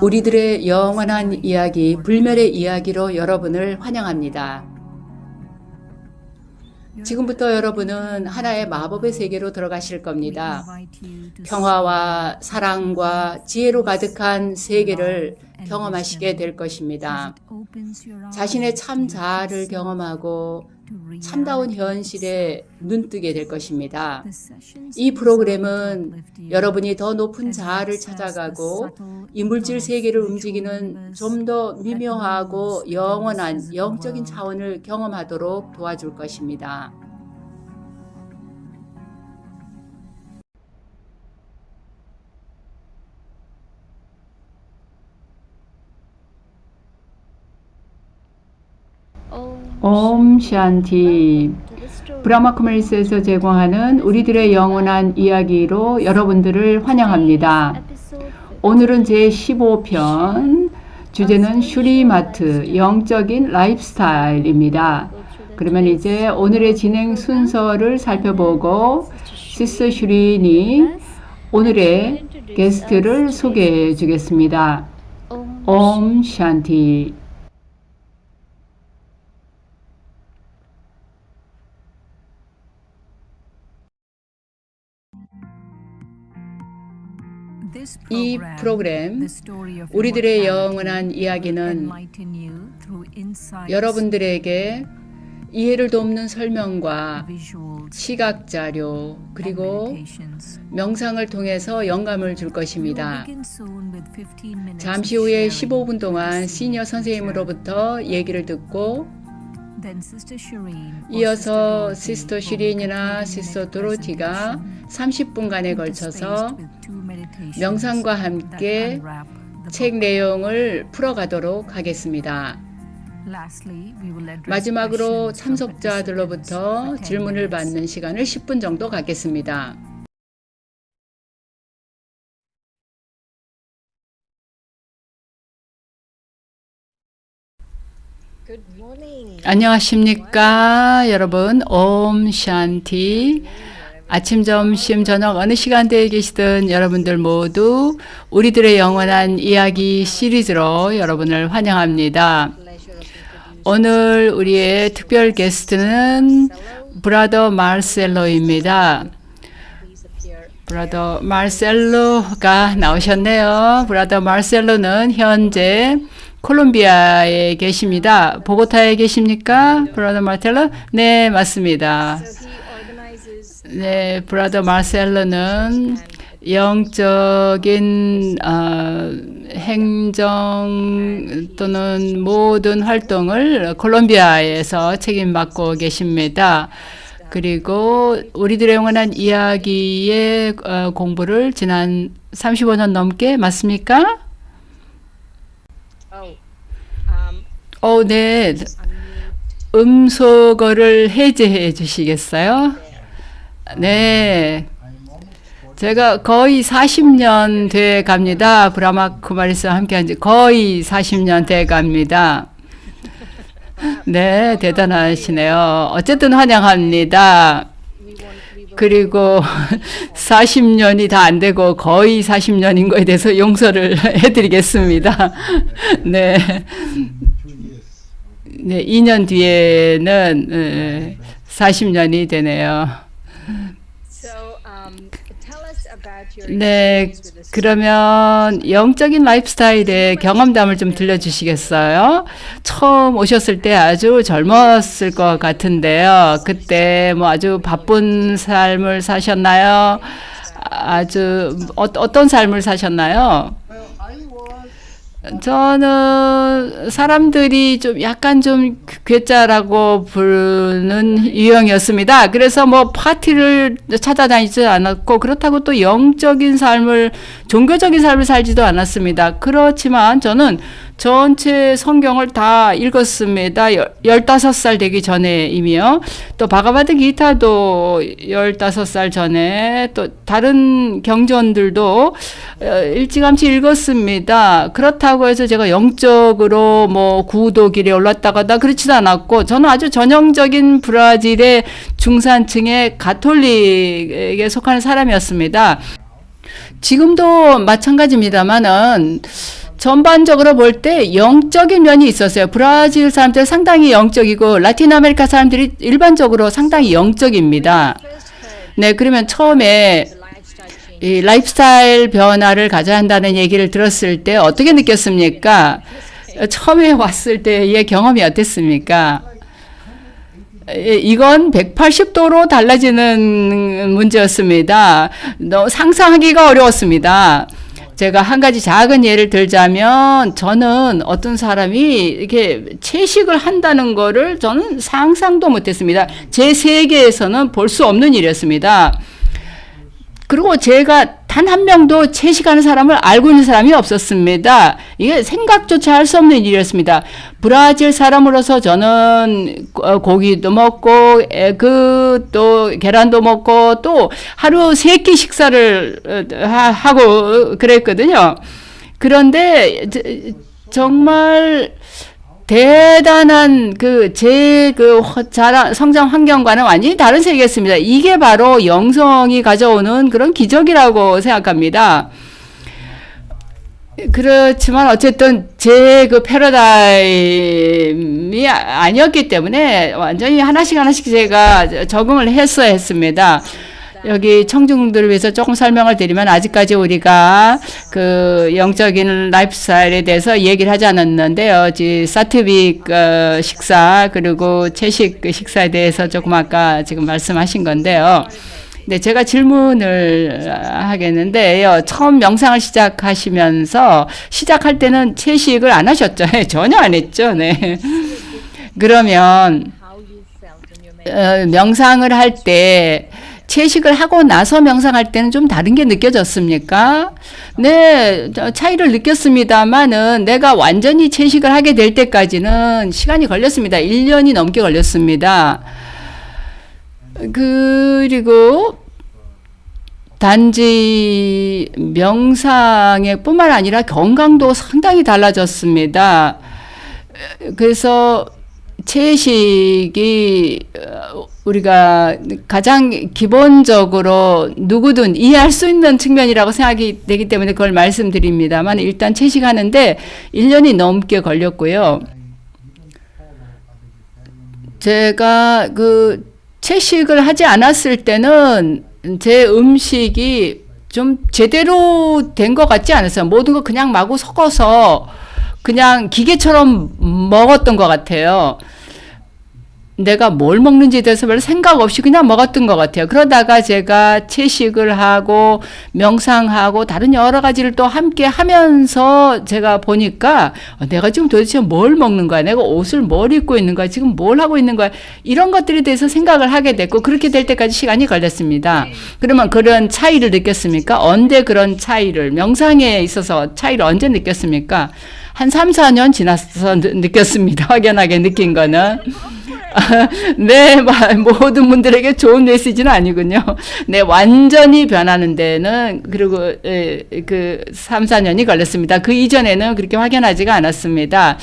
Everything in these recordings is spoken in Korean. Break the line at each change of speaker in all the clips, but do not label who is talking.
우리들의 영원한 이야기, 불멸의 이야기로 여러분을 환영합니다. 지금부터 여러분은 하나의 마법의 세계로 들어가실 겁니다. 평화와 사랑과 지혜로 가득한 세계를 경험하시게 될 것입니다. 자신의 참 자아를 경험하고 참다운 현실에 눈뜨게 될 것입니다. 이 프로그램은 여러분이 더 높은 자아를 찾아가고 이물질 세계를 움직이는 좀 더 미묘하고 영원한 영적인 차원을 경험하도록 도와줄 것입니다. 옴 샨티. 브라마 커머스에서 제공하는 우리들의 영원한 이야기로 여러분들을 환영합니다. 오늘은 제15편, 주제는 슈리마트, 영적인 라이프스타일입니다. 그러면 이제 오늘의 진행 순서를 살펴보고 시스 슈리니 오늘의 게스트를 소개해 주겠습니다. 옴 샨티. 이 프로그램 우리들의 영원한 이야기는 여러분들에게 이해를 돕는 설명과 시각 자료 그리고 명상을 통해서 영감을 줄 것입니다. 잠시 후에 15분 동안 시니어 선생님으로부터 얘기를 듣고 이어서 시스터 슈린이나 시스터 도로티가 30분간에 걸쳐서 명상과 함께 책 내용을 풀어가도록 하겠습니다. 마지막으로 참석자들로부터 질문을 받는 시간을 10분 정도 갖겠습니다. 안녕하십니까 여러분. 옴 샨티. 아침, 점심, 저녁 어느 시간대에 계시든 여러분들 모두 우리들의 영원한 이야기 시리즈로 여러분을 환영합니다. 오늘 우리의 특별 게스트는 브라더 마르셀로입니다. 브라더 마르셀로가 나오셨네요. 브라더 마르셀로는 현재 콜롬비아에 계십니다. 보고타에 계십니까? 브라더 마르셀로? 네, 맞습니다. 네, 브라더 마르셀로는 영적인 행정 또는 모든 활동을 콜롬비아에서 책임받고 계십니다. 그리고 우리들의 영원한 이야기의 공부를 지난 35년 넘게 맞습니까? 네. 음소거를 해제해 주시겠어요? 네. 제가 거의 40년 돼 갑니다. 브라마 쿠마리스와 함께 한 지 거의 40년 돼 갑니다. 네, 대단하시네요. 어쨌든 환영합니다. 그리고 40년이 다 안 되고 거의 40년인 거에 대해서 용서를 해드리겠습니다. 네. 네, 2년 뒤에는 40년이 되네요. 네, 그러면 영적인 라이프스타일의 경험담을 좀 들려주시겠어요? 처음 오셨을 때 아주 젊었을 것 같은데요. 그때 뭐 아주 바쁜 삶을 사셨나요? 아주 어떤 삶을 사셨나요? 저는 사람들이 좀 약간 좀 괴짜라고 부르는 유형이었습니다. 그래서 뭐 파티를 찾아다니지 않았고 그렇다고 또 영적인 삶을 종교적인 삶을 살지도 않았습니다. 그렇지만 저는 전체 성경을 다 읽었습니다. 15살 되기 전에 이미요. 또 바가바드 기타도 15살 전에 또 다른 경전들도 일찌감치 읽었습니다. 그렇다고 해서 제가 영적으로 뭐 구도길에 올랐다가다 그렇지도 않았고 저는 아주 전형적인 브라질의 중산층의 가톨릭에 속하는 사람이었습니다. 지금도 마찬가지입니다만은 전반적으로 볼 때 영적인 면이 있었어요. 브라질 사람들 상당히 영적이고 라틴 아메리카 사람들이 일반적으로 상당히 영적입니다. 네, 그러면 처음에 이 라이프스타일 변화를 가져야 한다는 얘기를 들었을 때 어떻게 느꼈습니까? 처음에 왔을 때의 경험이 어땠습니까? 이건 180도로 달라지는 문제였습니다. 상상하기가 어려웠습니다. 제가 한 가지 작은 예를 들자면 저는 어떤 사람이 이렇게 채식을 한다는 거를 저는 상상도 못했습니다. 제 세계에서는 볼 수 없는 일이었습니다. 그리고 제가 단 한 명도 채식하는 사람을 알고 있는 사람이 없었습니다. 이게 생각조차 할 수 없는 일이었습니다. 브라질 사람으로서 저는 고기도 먹고 또 계란도 먹고 또 하루 3끼 식사를 하고 그랬거든요. 그런데 정말 대단한 제 성장 환경과는 완전히 다른 세계였습니다. 이게 바로 영성이 가져오는 그런 기적이라고 생각합니다. 그렇지만 어쨌든 제 패러다임이 아니었기 때문에 완전히 하나씩 제가 적응을 했어야 했습니다. 여기 청중들을 위해서 조금 설명을 드리면 아직까지 우리가 그 영적인 라이프스타일에 대해서 얘기를 하지 않았는데요. 사트빅 식사 그리고 채식 식사에 대해서 조금 아까 지금 말씀하신 건데요. 네, 제가 질문을 하겠는데요. 처음 명상을 시작하시면서 시작할 때는 채식을 안 하셨죠? 전혀 안 했죠. 네. 그러면 명상을 할 때 채식을 하고 나서 명상할 때는 좀 다른 게 느껴졌습니까? 네, 차이를 느꼈습니다만은 내가 완전히 채식을 하게 될 때까지는 시간이 걸렸습니다. 1년이 넘게 걸렸습니다. 그리고 단지 명상에 뿐만 아니라 건강도 상당히 달라졌습니다. 그래서 채식이 우리가 가장 기본적으로 누구든 이해할 수 있는 측면이라고 생각이 되기 때문에 그걸 말씀드립니다만 일단 채식하는데 1년이 넘게 걸렸고요. 제가 채식을 하지 않았을 때는 제 음식이 좀 제대로 된 것 같지 않았어요. 모든 거 그냥 마구 섞어서 그냥 기계처럼 먹었던 것 같아요. 내가 뭘 먹는지에 대해서 별로 생각 없이 그냥 먹었던 것 같아요. 그러다가 제가 채식을 하고 명상하고 다른 여러 가지를 또 함께 하면서 제가 보니까 내가 지금 도대체 뭘 먹는 거야? 내가 옷을 뭘 입고 있는 거야? 지금 뭘 하고 있는 거야? 이런 것들에 대해서 생각을 하게 됐고 그렇게 될 때까지 시간이 걸렸습니다. 그러면 그런 차이를 느꼈습니까? 언제 그런 차이를 명상에 있어서 차이를 언제 느꼈습니까? 한 3, 4년 지나서 느꼈습니다. 확연하게 느낀 거는. 네, 모든 분들에게 좋은 메시지는 아니군요. 네, 완전히 변하는 데는 그리고 3, 4년이 걸렸습니다. 그 이전에는 그렇게 확연하지가 않았습니다.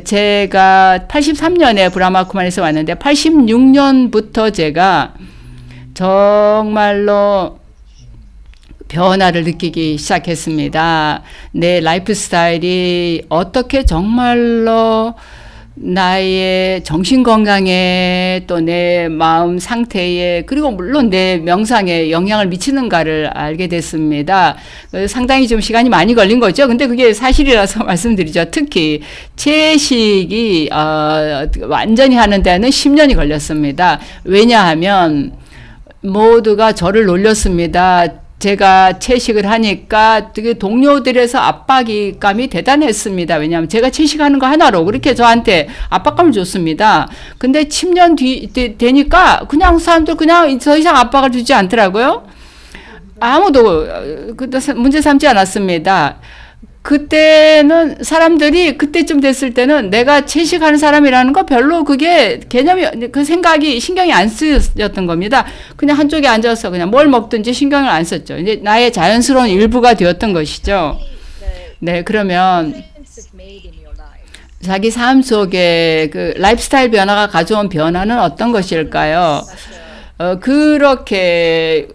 제가 83년에 브라마쿠만에서 왔는데 86년부터 제가 정말로 변화를 느끼기 시작했습니다. 내 라이프 스타일이 어떻게 정말로 나의 정신 건강에 또 내 마음 상태에 그리고 물론 내 명상에 영향을 미치는가를 알게 됐습니다. 상당히 좀 시간이 많이 걸린 거죠. 근데 그게 사실이라서 말씀드리죠. 특히 채식이 완전히 하는 데는 10년이 걸렸습니다. 왜냐하면 모두가 저를 놀렸습니다. 제가 채식을 하니까 되게 동료들에서 압박감이 대단했습니다. 왜냐하면 제가 채식하는 거 하나로 그렇게 저한테 압박감을 줬습니다. 근데 10년 되니까 그냥 사람들 그냥 더 이상 압박을 주지 않더라고요. 아무도 문제 삼지 않았습니다. 그때는 사람들이 그때쯤 됐을 때는 내가 채식하는 사람이라는 거 별로 그게 개념이 그 생각이 신경이 안 쓰였던 겁니다. 그냥 한쪽에 앉아서 그냥 뭘 먹든지 신경을 안 썼죠. 이제 나의 자연스러운 일부가 되었던 것이죠. 네, 그러면 자기 삶 속에 그 라이프스타일 변화가 가져온 변화는 어떤 것일까요? 그렇게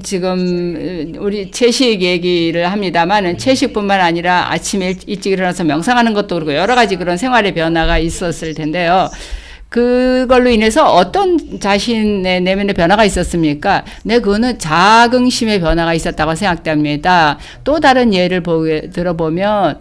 지금 우리 채식 얘기를 합니다만은 채식뿐만 아니라 아침에 일찍 일어나서 명상하는 것도 그렇고 여러 가지 그런 생활의 변화가 있었을 텐데요. 그걸로 인해서 어떤 자신의 내면의 변화가 있었습니까? 네, 그거는 자긍심의 변화가 있었다고 생각됩니다. 또 다른 예를 들어보면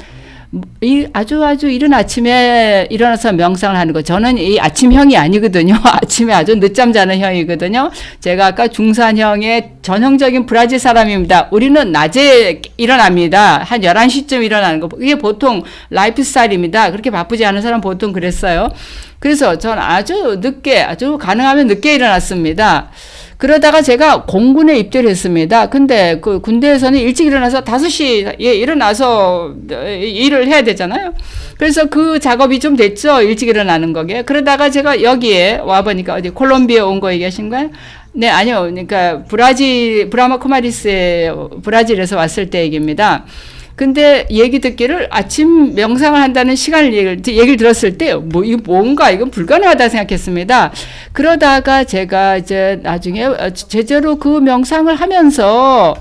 아주 이른 아침에 일어나서 명상을 하는 거. 저는 이 아침형이 아니거든요. 아침에 아주 늦잠 자는 형이거든요. 제가 아까 중산형의 전형적인 브라질 사람입니다. 우리는 낮에 일어납니다. 한 11시쯤 일어나는 거. 이게 보통 라이프 스타일입니다. 그렇게 바쁘지 않은 사람 보통 그랬어요. 그래서 전 아주 가능하면 늦게 일어났습니다. 그러다가 제가 공군에 입대를 했습니다. 근데 그 군대에서는 일찍 일어나서 5시에 일어나서 일을 해야 되잖아요. 그래서 그 작업이 좀 됐죠. 일찍 일어나는 거게. 그러다가 제가 여기에 와보니까 어디 콜롬비아 온 거 얘기하신가요? 네, 아니요. 그러니까 브라마 쿠마리스에 브라질에서 왔을 때 얘기입니다. 근데 얘기 듣기를 아침 명상을 한다는 얘기를 들었을 때, 이건 불가능하다 생각했습니다. 그러다가 제가 이제 나중에 제대로 그 명상을 하면서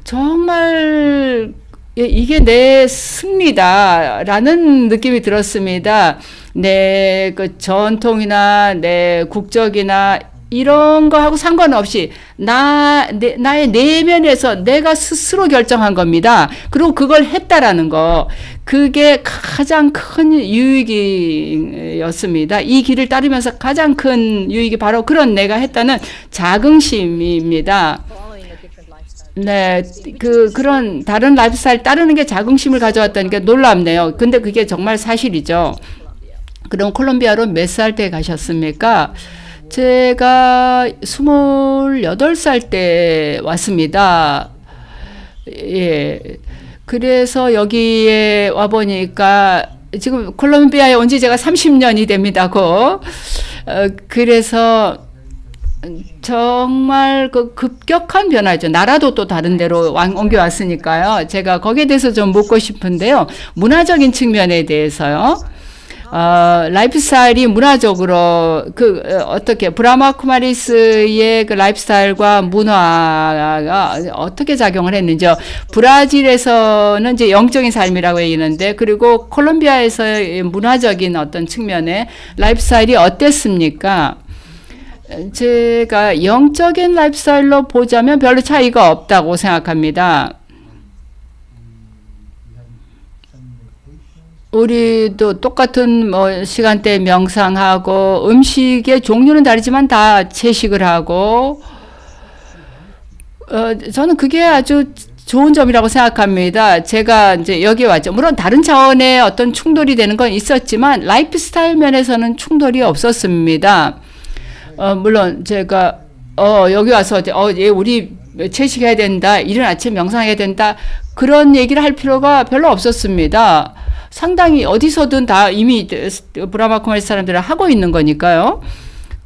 정말 이게 내 승리다라는 느낌이 들었습니다. 내 그 전통이나 내 국적이나 이런 거하고 상관없이 나의 내면에서 내가 스스로 결정한 겁니다. 그리고 그걸 했다라는 거, 그게 가장 큰 유익이었습니다. 이 길을 따르면서 가장 큰 유익이 바로 그런 내가 했다는 자긍심입니다. 네, 그런 다른 라이프 스타일 따르는 게 자긍심을 가져왔다니까 놀랍네요. 근데 그게 정말 사실이죠. 그럼 콜롬비아로 몇 살 때 가셨습니까? 제가 28살 때 왔습니다. 예. 그래서 여기에 와보니까 지금 콜롬비아에 온 지 제가 30년이 됩니다고. 그래서 정말 그 급격한 변화죠. 나라도 또 다른 데로 옮겨왔으니까요. 제가 거기에 대해서 좀 묻고 싶은데요. 문화적인 측면에 대해서요. 라이프 스타일이 문화적으로 어떻게 브라마 쿠마리스의 그 라이프 스타일과 문화가 어떻게 작용을 했는지요. 브라질에서는 이제 영적인 삶이라고 얘기하는데, 그리고 콜롬비아에서의 문화적인 어떤 측면의 라이프 스타일이 어땠습니까? 제가 영적인 라이프 스타일로 보자면 별로 차이가 없다고 생각합니다. 우리도 똑같은 시간대 명상하고 음식의 종류는 다르지만 다 채식을 하고, 저는 그게 아주 좋은 점이라고 생각합니다. 제가 이제 여기 왔죠. 물론 다른 차원의 어떤 충돌이 되는 건 있었지만 라이프 스타일 면에서는 충돌이 없었습니다. 물론 제가 여기 와서 우리 채식해야 된다, 이른 아침 명상해야 된다, 그런 얘기를 할 필요가 별로 없었습니다. 상당히 어디서든 다 이미 브라마 쿠마리스 사람들은 하고 있는 거니까요.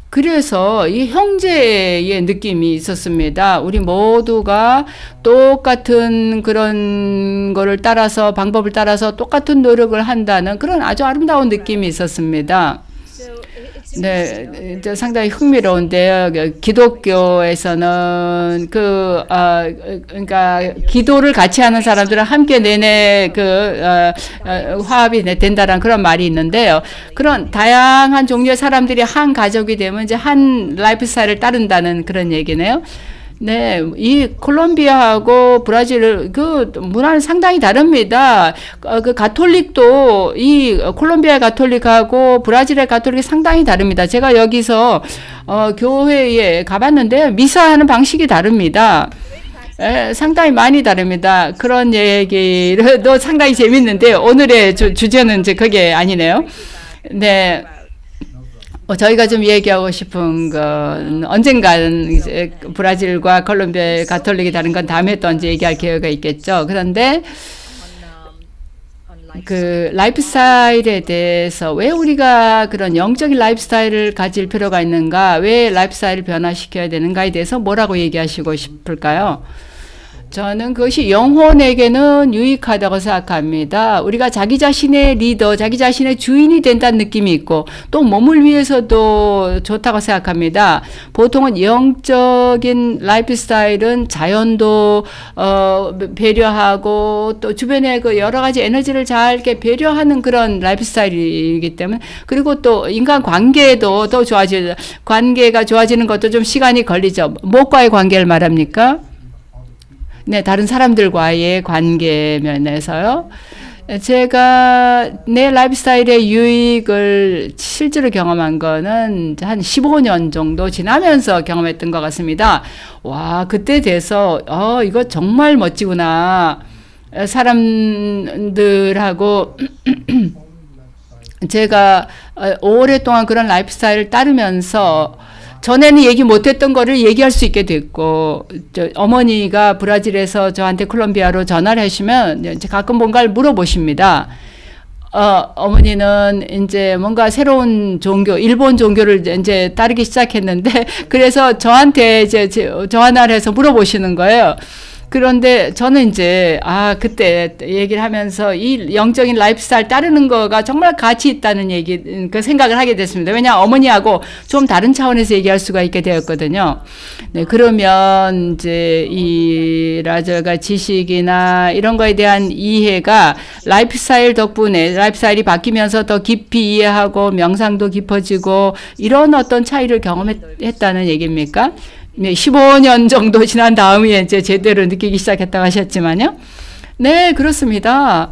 그래서 이 형제의 느낌이 있었습니다. 우리 모두가 똑같은 그런 거를 따라서, 방법을 따라서 똑같은 노력을 한다는 그런 아주 아름다운 느낌이 있었습니다. 네, 이제 상당히 흥미로운데요. 기독교에서는 그러니까 기도를 같이 하는 사람들은 함께 내내 화합이 된다라는 그런 말이 있는데요. 그런 다양한 종류의 사람들이 한 가족이 되면 이제 한 라이프 스타일을 따른다는 그런 얘기네요. 네, 이 콜롬비아하고 브라질 그 문화는 상당히 다릅니다. 그 가톨릭도 이 콜롬비아 가톨릭하고 브라질의 가톨릭이 상당히 다릅니다. 제가 여기서 교회에 가봤는데 미사하는 방식이 다릅니다. 상당히 많이 다릅니다. 그런 얘기도 상당히 재밌는데 오늘의 주제는 이제 그게 아니네요. 네. 저희가 좀 얘기하고 싶은 건 언젠가는 이제 브라질과 콜롬비아의 가톨릭이 다른 건 다음에 또 언제 얘기할 기회가 있겠죠. 그런데 그 라이프 스타일에 대해서 왜 우리가 그런 영적인 라이프 스타일을 가질 필요가 있는가, 왜 라이프 스타일을 변화시켜야 되는가에 대해서 뭐라고 얘기하시고 싶을까요? 저는 그것이 영혼에게는 유익하다고 생각합니다. 우리가 자기 자신의 리더, 자기 자신의 주인이 된다는 느낌이 있고 또 몸을 위해서도 좋다고 생각합니다. 보통은 영적인 라이프 스타일은 자연도 배려하고 또 주변의 그 여러 가지 에너지를 잘 이렇게 배려하는 그런 라이프 스타일이기 때문에, 그리고 또 인간 관계도 더 좋아지죠. 관계가 좋아지는 것도 좀 시간이 걸리죠. 무엇과의 관계를 말합니까? 네, 다른 사람들과의 관계 면에서요. 제가 내 라이프 스타일의 유익을 실제로 경험한 거는 한 15년 정도 지나면서 경험했던 것 같습니다. 와, 그때 돼서, 이거 정말 멋지구나. 사람들하고 제가 오랫동안 그런 라이프 스타일을 따르면서 전에는 얘기 못했던 거를 얘기할 수 있게 됐고, 어머니가 브라질에서 저한테 콜롬비아로 전화를 하시면 이제 가끔 뭔가를 물어보십니다. 어머니는 이제 뭔가 새로운 종교, 일본 종교를 이제 따르기 시작했는데, 그래서 저한테 이제 전화를 해서 물어보시는 거예요. 그런데 저는 이제 그때 얘기를 하면서 이 영적인 라이프 스타일 따르는 거가 정말 가치 있다는 그 생각을 하게 됐습니다. 왜냐 어머니하고 좀 다른 차원에서 얘기할 수가 있게 되었거든요. 네, 그러면 이제 이 라저가 지식이나 이런 거에 대한 이해가 라이프 스타일 덕분에 라이프 스타일이 바뀌면서 더 깊이 이해하고 명상도 깊어지고 이런 어떤 차이를 경험했다는 얘기입니까? 네, 15년 정도 지난 다음에 이제 제대로 느끼기 시작했다고 하셨지만요. 네, 그렇습니다.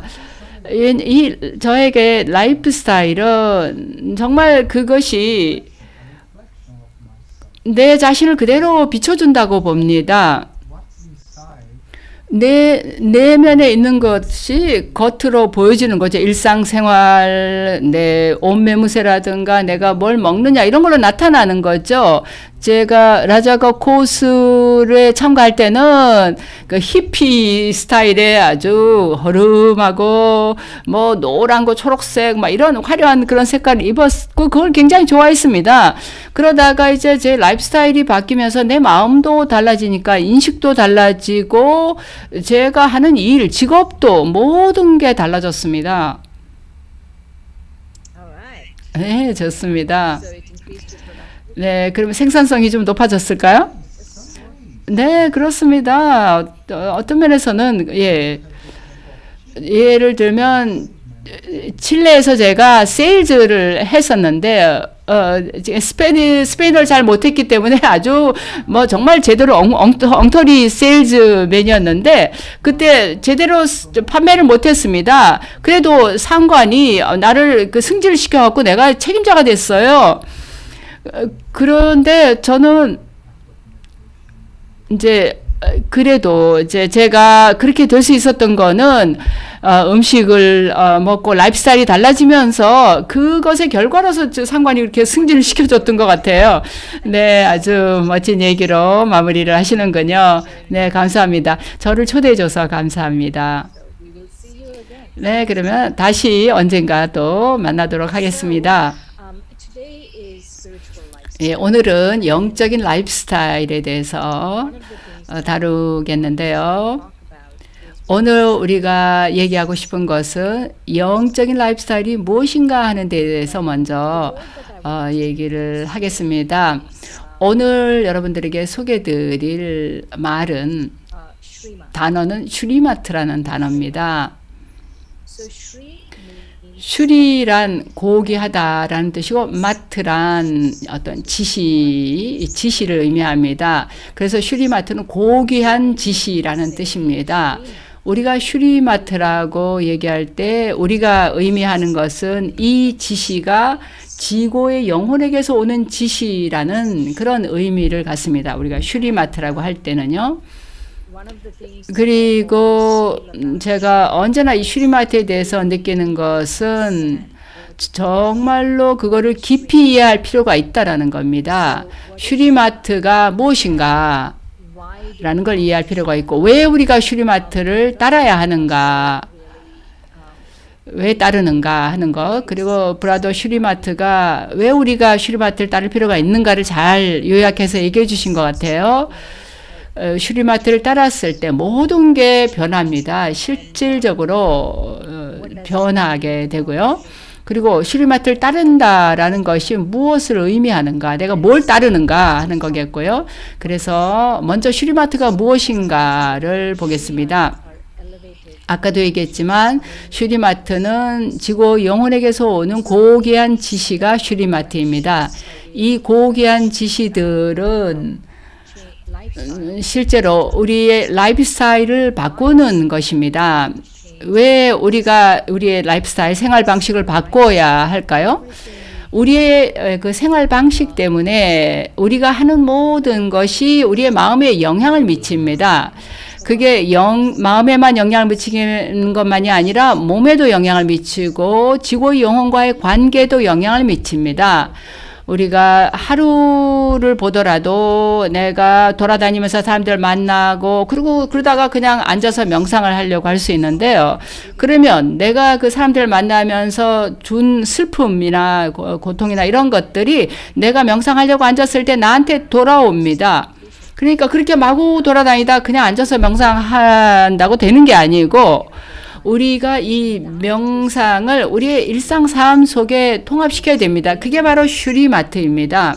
저에게 라이프 스타일은 정말 그것이 내 자신을 그대로 비춰준다고 봅니다. 내 내면에 있는 것이 겉으로 보여지는 거죠. 일상생활, 내 옷 매무새라든가 내가 뭘 먹느냐 이런 걸로 나타나는 거죠. 제가 라자가 코스에 참가할 때는 그 히피 스타일의 아주 허름하고 뭐 노란 거 초록색 막 이런 화려한 그런 색깔을 입었고 그걸 굉장히 좋아했습니다. 그러다가 이제 제 라이프 스타일이 바뀌면서 내 마음도 달라지니까 인식도 달라지고 제가 하는 일, 직업도 모든 게 달라졌습니다. 네, 좋습니다. 네, 그러면 생산성이 좀 높아졌을까요? 네, 그렇습니다. 어떤 면에서는, 예를 들면, 칠레에서 제가 세일즈를 했었는데, 스페인어를 잘 못했기 때문에 아주 뭐 정말 제대로 엉터리 세일즈맨이었는데 그때 제대로 판매를 못했습니다. 그래도 상관이 나를 그 승진을 시켜갖고 내가 책임자가 됐어요. 그런데 저는 이제 그래도 이제 제가 그렇게 될 수 있었던 거는 음식을 먹고 라이프 스타일이 달라지면서 그것의 결과로서 상관이 이렇게 승진을 시켜줬던 것 같아요. 네, 아주 멋진 얘기로 마무리를 하시는군요. 네, 감사합니다. 저를 초대해줘서 감사합니다. 네, 그러면 다시 언젠가 또 만나도록 하겠습니다. 예, 오늘은 영적인 라이프 스타일에 대해서 다루겠는데요. 오늘 우리가 얘기하고 싶은 것은 영적인 라이프 스타일이 무엇인가 하는 데 대해서 먼저 얘기를 하겠습니다. 오늘 여러분들에게 소개드릴 단어는 슈리마트라는 단어입니다. 슈리란 고귀하다라는 뜻이고 마트란 어떤 지시를 의미합니다. 그래서 슈리마트는 고귀한 지시라는 뜻입니다. 우리가 슈리마트라고 얘기할 때 우리가 의미하는 것은 이 지시가 지고의 영혼에게서 오는 지시라는 그런 의미를 갖습니다. 우리가 슈리마트라고 할 때는요. 그리고 제가 언제나 이 슈리마트에 대해서 느끼는 것은 정말로 그거를 깊이 이해할 필요가 있다라는 겁니다. 슈리마트가 무엇인가 라는 걸 이해할 필요가 있고 왜 우리가 슈리마트를 따라야 하는가 왜 따르는가 하는 것 그리고 브라더 슈리마트가 왜 우리가 슈리마트를 따를 필요가 있는가를 잘 요약해서 얘기해 주신 것 같아요. 슈리마트를 따랐을 때 모든 게 변합니다. 실질적으로 변하게 되고요. 그리고 슈리마트를 따른다라는 것이 무엇을 의미하는가, 내가 뭘 따르는가 하는 거겠고요. 그래서 먼저 슈리마트가 무엇인가를 보겠습니다. 아까도 얘기했지만 슈리마트는 지구 영혼에게서 오는 고귀한 지시가 슈리마트입니다. 이 고귀한 지시들은 실제로 우리의 라이프 스타일을 바꾸는 것입니다. 왜 우리가 우리의 라이프 스타일, 생활 방식을 바꿔야 할까요? 우리의 그 생활 방식 때문에 우리가 하는 모든 것이 우리의 마음에 영향을 미칩니다. 그게 마음에만 영향을 미치는 것만이 아니라 몸에도 영향을 미치고 지구의 영혼과의 관계도 영향을 미칩니다. 우리가 하루를 보더라도 내가 돌아다니면서 사람들 만나고 그러다가 그냥 앉아서 명상을 하려고 할 수 있는데요. 그러면 내가 그 사람들 만나면서 준 슬픔이나 고통이나 이런 것들이 내가 명상하려고 앉았을 때 나한테 돌아옵니다. 그러니까 그렇게 마구 돌아다니다 그냥 앉아서 명상한다고 되는 게 아니고 우리가 이 명상을 우리의 일상 삶 속에 통합시켜야 됩니다. 그게 바로 슈리마트입니다.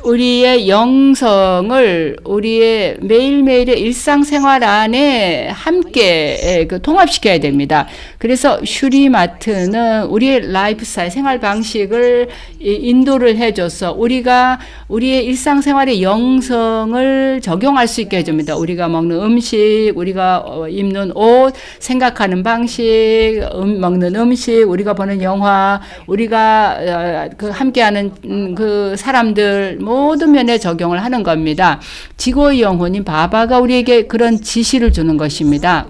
우리의 영성을 우리의 매일매일의 일상생활 안에 함께 통합시켜야 됩니다. 그래서 슈리마트는 우리의 라이프 스타일, 생활 방식을 인도를 해줘서 우리가 우리의 일상생활의 영성을 적용할 수 있게 해줍니다. 우리가 먹는 음식, 우리가 입는 옷, 생각하는 방식, 먹는 음식, 우리가 보는 영화, 우리가 함께하는 그 사람들 모든 면에 적용을 하는 겁니다. 지구의 영혼인 바바가 우리에게 그런 지시를 주는 것입니다.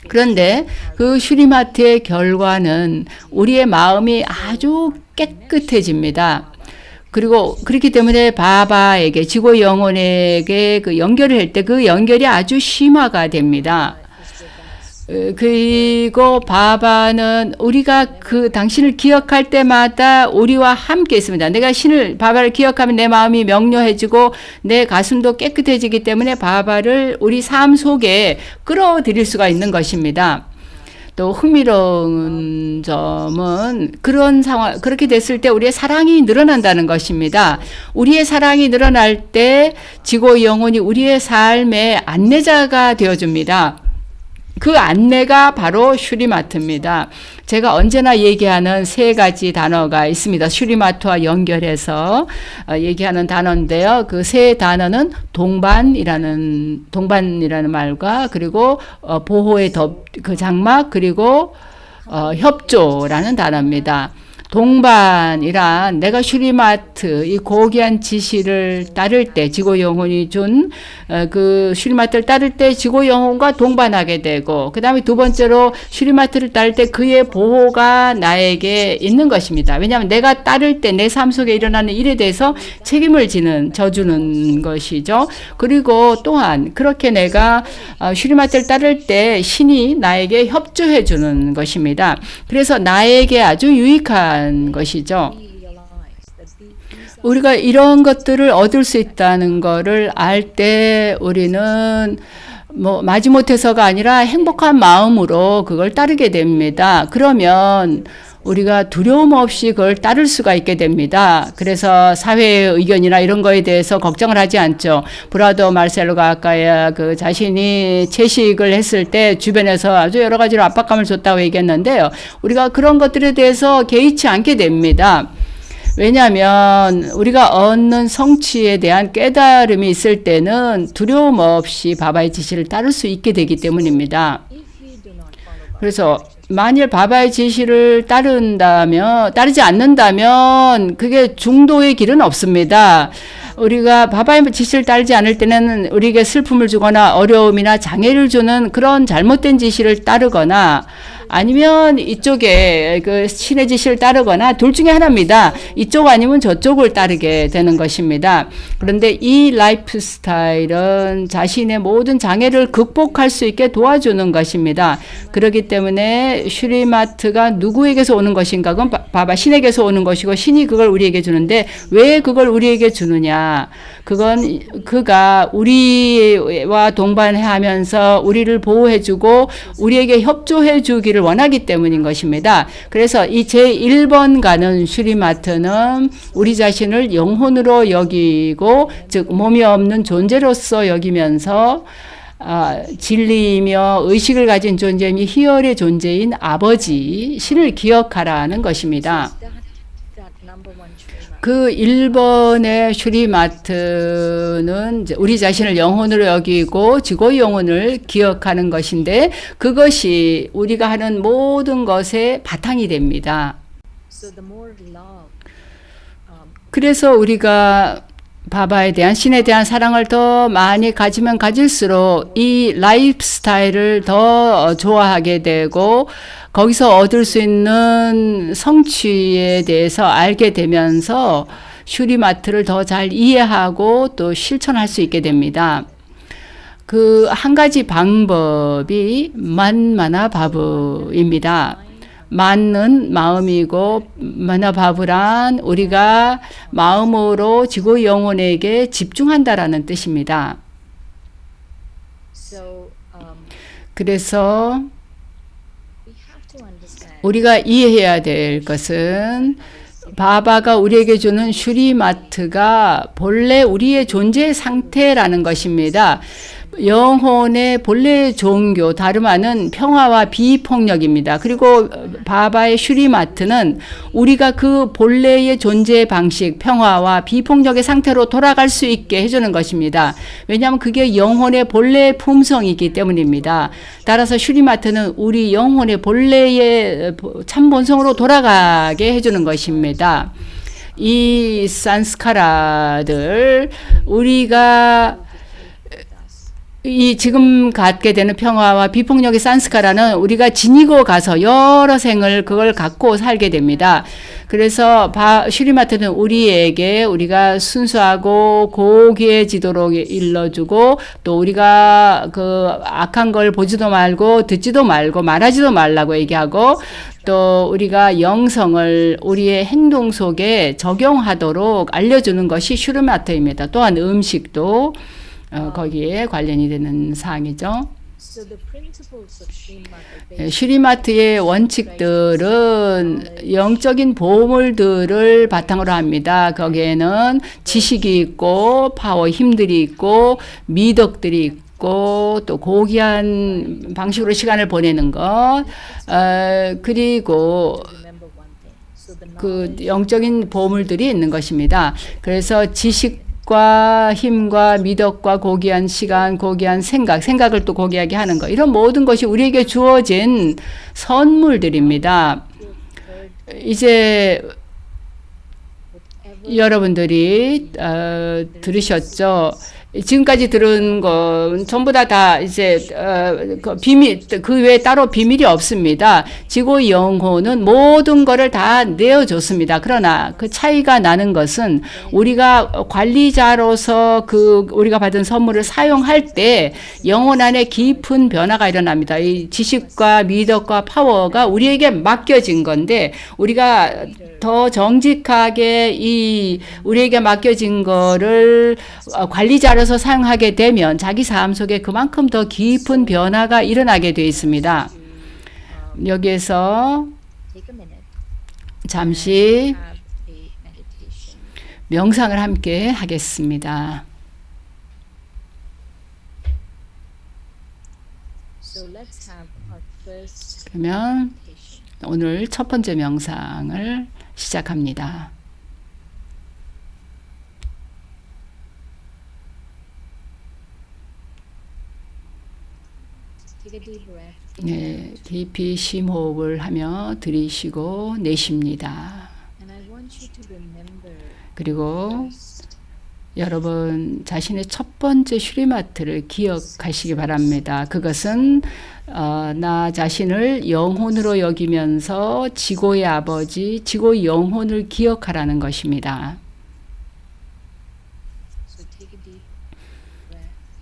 그런데 그 슈리마트의 결과는 우리의 마음이 아주 깨끗해집니다. 그리고 그렇기 때문에 바바에게, 지구의 영혼에게 그 연결을 할 때 그 연결이 아주 심화가 됩니다. 그리고 바바는 우리가 그 당신을 기억할 때마다 우리와 함께 있습니다. 내가 바바를 기억하면 내 마음이 명료해지고 내 가슴도 깨끗해지기 때문에 바바를 우리 삶 속에 끌어들일 수가 있는 것입니다. 또 흥미로운 점은 그런 상황, 그렇게 됐을 때 우리의 사랑이 늘어난다는 것입니다. 우리의 사랑이 늘어날 때 지구의 영혼이 우리의 삶의 안내자가 되어줍니다. 그 안내가 바로 슈리마트입니다. 제가 언제나 얘기하는 세 가지 단어가 있습니다. 슈리마트와 연결해서 얘기하는 단어인데요. 그 세 단어는 동반이라는 말과 그리고 보호의 그 장막 그리고 협조라는 단어입니다. 동반이란 내가 슈리마트 이 고귀한 지시를 따를 때 지구 영혼이 준 그 슈리마트를 따를 때 지구 영혼과 동반하게 되고 그 다음에 두 번째로 슈리마트를 따를 때 그의 보호가 나에게 있는 것입니다. 왜냐하면 내가 따를 때 내 삶 속에 일어나는 일에 대해서 책임을 져주는 것이죠. 그리고 또한 그렇게 내가 슈리마트를 따를 때 신이 나에게 협조해 주는 것입니다. 그래서 나에게 아주 유익한 것이죠. 우리가 이런 것들을 얻을 수 있다는 것을 알 때 우리는 마지못해서가 아니라 행복한 마음으로 그걸 따르게 됩니다. 그러면 우리가 두려움 없이 그걸 따를 수가 있게 됩니다. 그래서 사회의 의견이나 이런 거에 대해서 걱정을 하지 않죠. 브라더 마르셀로가 아까 그 자신이 채식을 했을 때 주변에서 아주 여러 가지로 압박감을 줬다고 얘기했는데요. 우리가 그런 것들에 대해서 개의치 않게 됩니다. 왜냐하면 우리가 얻는 성취에 대한 깨달음이 있을 때는 두려움 없이 바바의 지시를 따를 수 있게 되기 때문입니다. 그래서 만일 바바의 지시를 따르지 않는다면 그게 중도의 길은 없습니다. 우리가 바바의 지시를 따르지 않을 때는 우리에게 슬픔을 주거나 어려움이나 장애를 주는 그런 잘못된 지시를 따르거나 아니면 이쪽에 그 신의 지시를 따르거나 둘 중에 하나입니다. 이쪽 아니면 저쪽을 따르게 되는 것입니다. 그런데 이 라이프 스타일은 자신의 모든 장애를 극복할 수 있게 도와주는 것입니다. 그렇기 때문에 슈리마트가 누구에게서 오는 것인가? 그건 봐봐, 신에게서 오는 것이고 신이 그걸 우리에게 주는데 왜 그걸 우리에게 주느냐? 그건 그가 우리와 동반하면서 우리를 보호해주고 우리에게 협조해주기를 원하기 때문인 것입니다. 그래서 이 제1번 가는 슈리마트는 우리 자신을 영혼으로 여기고 즉 몸이 없는 존재로서 여기면서 진리이며 의식을 가진 존재이며 희열의 존재인 아버지 신을 기억하라는 것입니다. 그 1번의 슈리마트는 우리 자신을 영혼으로 여기고 지고의 영혼을 기억하는 것인데 그것이 우리가 하는 모든 것의 바탕이 됩니다. 그래서 우리가 바바에 대한 신에 대한 사랑을 더 많이 가지면 가질수록 이 라이프 스타일을 더 좋아하게 되고 거기서 얻을 수 있는 성취에 대해서 알게 되면서 슈리마트를 더 잘 이해하고 또 실천할 수 있게 됩니다. 그 한 가지 방법이 만마나바브입니다. 만은 마음이고 마나바브란 우리가 마음으로 지구 영혼에게 집중한다라는 뜻입니다. 그래서 우리가 이해해야 될 것은 바바가 우리에게 주는 슈리마트가 본래 우리의 존재의 상태라는 것입니다. 영혼의 본래 종교 다르마는 평화와 비폭력입니다. 그리고 바바의 슈리마트는 우리가 그 본래의 존재의 방식 평화와 비폭력의 상태로 돌아갈 수 있게 해주는 것입니다. 왜냐하면 그게 영혼의 본래의 품성이기 때문입니다. 따라서 슈리마트는 우리 영혼의 본래의 참 본성으로 돌아가게 해주는 것입니다. 이 산스카라들 우리가 이 지금 갖게 되는 평화와 비폭력의 산스카라는 우리가 지니고 가서 여러 생을 그걸 갖고 살게 됩니다. 그래서 슈리마트는 우리에게 우리가 순수하고 고귀해지도록 일러주고 또 우리가 그 악한 걸 보지도 말고 듣지도 말고 말하지도 말라고 얘기하고 또 우리가 영성을 우리의 행동 속에 적용하도록 알려주는 것이 슈리마트입니다. 또한 음식도 거기에 관련이 되는 사항이죠. 슈리마트의 원칙들은 영적인 보물들을 바탕으로 합니다. 거기에는 지식이 있고 파워 힘들이 있고 미덕들이 있고 또 고귀한 방식으로 시간을 보내는 것 그리고 그 영적인 보물들이 있는 것입니다. 그래서 지식과 힘과 미덕과 고귀한 시간, 고귀한 생각을 또 고귀하게 하는 것, 이런 모든 것이 우리에게 주어진 선물들입니다. 이제 여러분들이 들으셨죠? 지금까지 들은 건 전부 다 이제 그 비밀, 그 외에 따로 비밀이 없습니다. 지구 영혼은 모든 거를 다 내어줬습니다. 그러나 그 차이가 나는 것은 우리가 관리자로서 그 우리가 받은 선물을 사용할 때 영혼 안에 깊은 변화가 일어납니다. 이 지식과 미덕과 파워가 우리에게 맡겨진 건데 우리가 더 정직하게 이 우리에게 맡겨진 거를 관리자로서 사용하게 되면 자기 삶 속에 그만큼 더 깊은 변화가 일어나게 되어 있습니다. 여기에서 잠시 명상을 함께 하겠습니다. 그러면 오늘 첫 번째 명상을 시작합니다. 네, 깊이 심호흡을 하며 들이쉬고 내쉽니다. 그리고 여러분 자신의 첫 번째 슈리마트를 기억하시기 바랍니다. 그것은 나 자신을 영혼으로 여기면서 지고의 아버지, 지고의 영혼을 기억하라는 것입니다.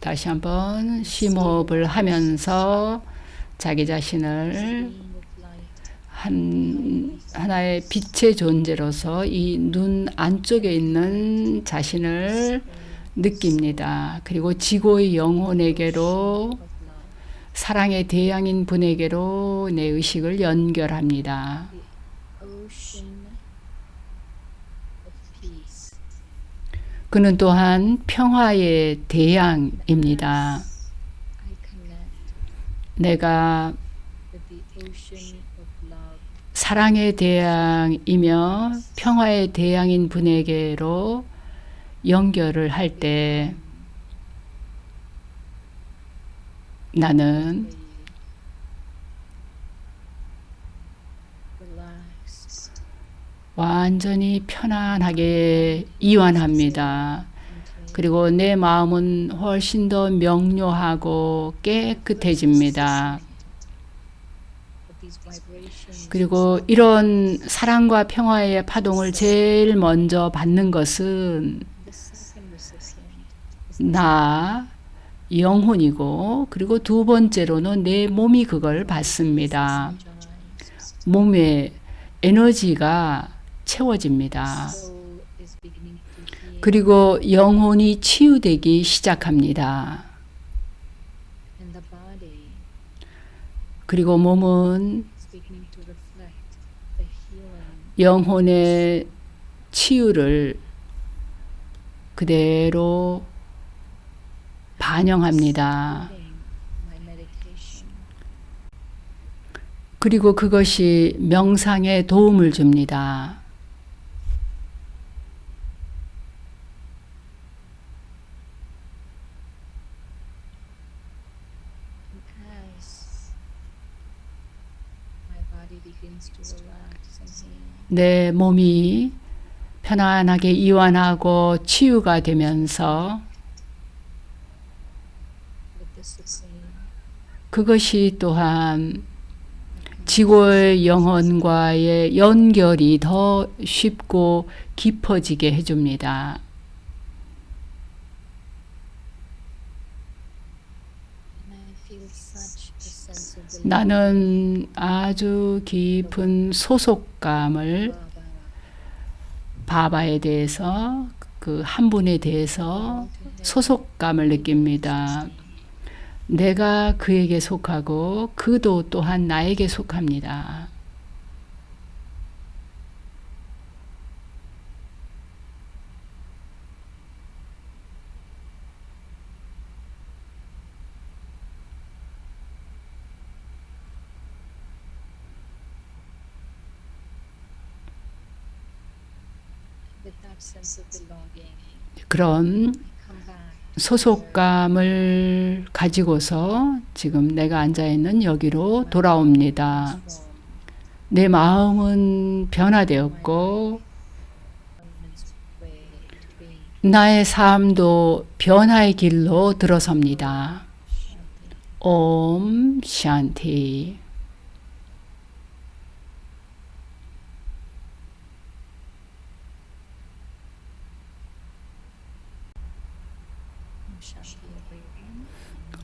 다시 한번 심호흡을 하면서 자기 자신을 하나의 빛의 존재로서 이 눈 안쪽에 있는 자신을 느낍니다. 그리고 지고의 영혼에게로 사랑의 대양인 분에게로 내 의식을 연결합니다. 그는 또한 평화의 대양입니다. 내가 사랑의 대양이며 평화의 대양인 분에게로 연결을 할 때 나는 완전히 편안하게 이완합니다. 그리고 내 마음은 훨씬 더 명료하고 깨끗해집니다. 그리고 이런 사랑과 평화의 파동을 제일 먼저 받는 것은 나 영혼이고, 그리고 두 번째로는 내 몸이 그걸 받습니다. 몸의 에너지가 채워집니다. 그리고 영혼이 치유되기 시작합니다. 그리고 몸은 영혼의 치유를 그대로 반영합니다. 그리고 그것이 명상에 도움을 줍니다. 내 몸이 편안하게 이완하고 치유가 되면서 그것이 또한 지고의 영혼과의 연결이 더 쉽고 깊어지게 해줍니다. 나는 아주 깊은 소속감을 바바에 대해서, 그 한 분에 대해서 소속감을 느낍니다. 내가 그에게 속하고 그도 또한 나에게 속합니다. 그런 소속감을 가지고서 지금 내가 앉아있는 여기로 돌아옵니다. 내 마음은 변화되었고 나의 삶도 변화의 길로 들어섭니다. 옴 샨티.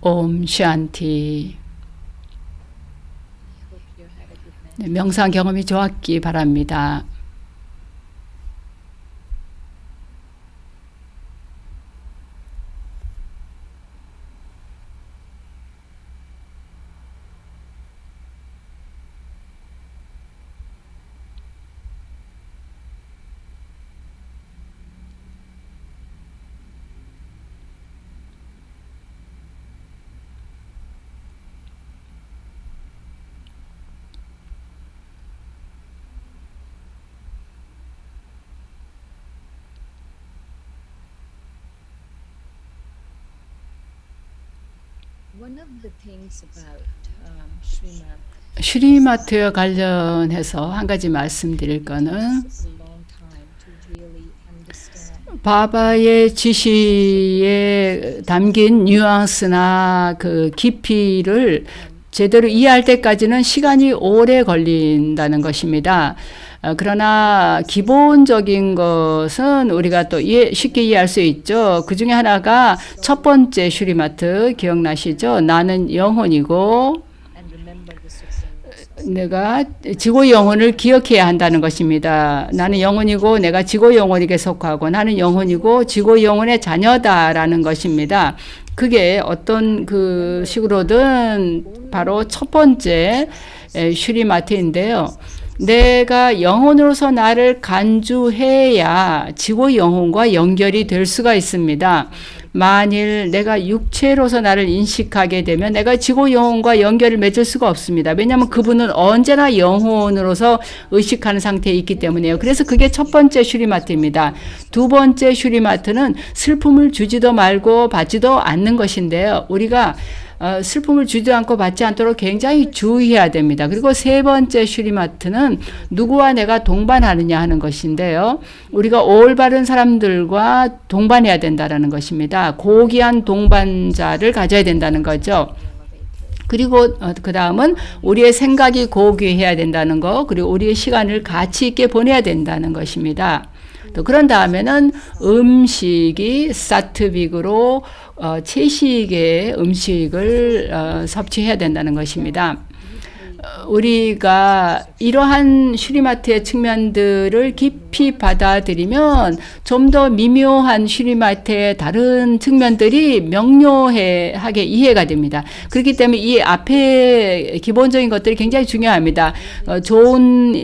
옴 샨티. 네, 명상 경험이 좋았기 바랍니다. 슈리마트와 관련해서 한 가지 말씀드릴 거는 바바의 지시에 담긴 뉘앙스나 그 깊이를 제대로 이해할 때까지는 시간이 오래 걸린다는 것입니다. 그러나 기본적인 것은 우리가 또 쉽게 이해할 수 있죠. 그 중에 하나가 첫 번째 슈리마트 기억나시죠? 나는 영혼이고 내가 지고 영혼을 기억해야 한다는 것입니다. 나는 영혼이고 내가 지고 영혼에게 속하고 나는 영혼이고 지고 영혼의 자녀다라는 것입니다. 그게 어떤 그 식으로든 바로 첫 번째 슈리마트인데요. 내가 영혼으로서 나를 간주해야 지고 영혼과 연결이 될 수가 있습니다. 만일 내가 육체로서 나를 인식하게 되면 내가 지고 영혼과 연결을 맺을 수가 없습니다. 왜냐하면 그분은 언제나 영혼으로서 의식하는 상태에 있기 때문에요. 그래서 그게 첫 번째 슈리마트입니다. 두 번째 슈리마트는 슬픔을 주지도 말고 받지도 않는 것인데요. 우리가 슬픔을 주지도 않고 받지 않도록 굉장히 주의해야 됩니다. 그리고 세 번째 슈리마트는 누구와 내가 동반하느냐 하는 것인데요. 우리가 올바른 사람들과 동반해야 된다는 것입니다. 고귀한 동반자를 가져야 된다는 거죠. 그리고 그 다음은 우리의 생각이 고귀해야 된다는 거, 그리고 우리의 시간을 가치 있게 보내야 된다는 것입니다. 또 그런 다음에는 음식이 사트빅으로 채식의 음식을 섭취해야 된다는 것입니다. 우리가 이러한 슈리마트의 측면들을 깊이 받아들이면 좀 더 미묘한 슈리마트의 다른 측면들이 명료하게 이해가 됩니다. 그렇기 때문에 이 앞에 기본적인 것들이 굉장히 중요합니다. 좋은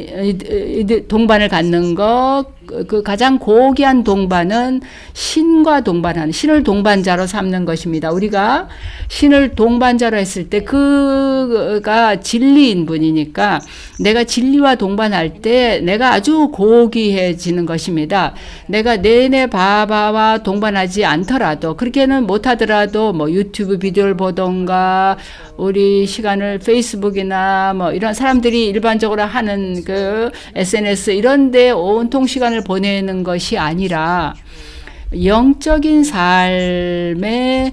동반을 갖는 것, 그 가장 고귀한 동반은 신과 동반하는, 신을 동반자로 삼는 것입니다. 우리가 신을 동반자로 했을 때 그가 진리인 분이니까 내가 진리와 동반할 때 내가 아주 고귀해지는 것입니다. 내가 내내 바바와 동반하지 않더라도, 그렇게는 못하더라도 뭐 유튜브 비디오를 보던가 우리 시간을 페이스북이나 뭐 이런 사람들이 일반적으로 하는 그 SNS 이런 데 온통 시간을 보내는 것이 아니라 영적인 삶에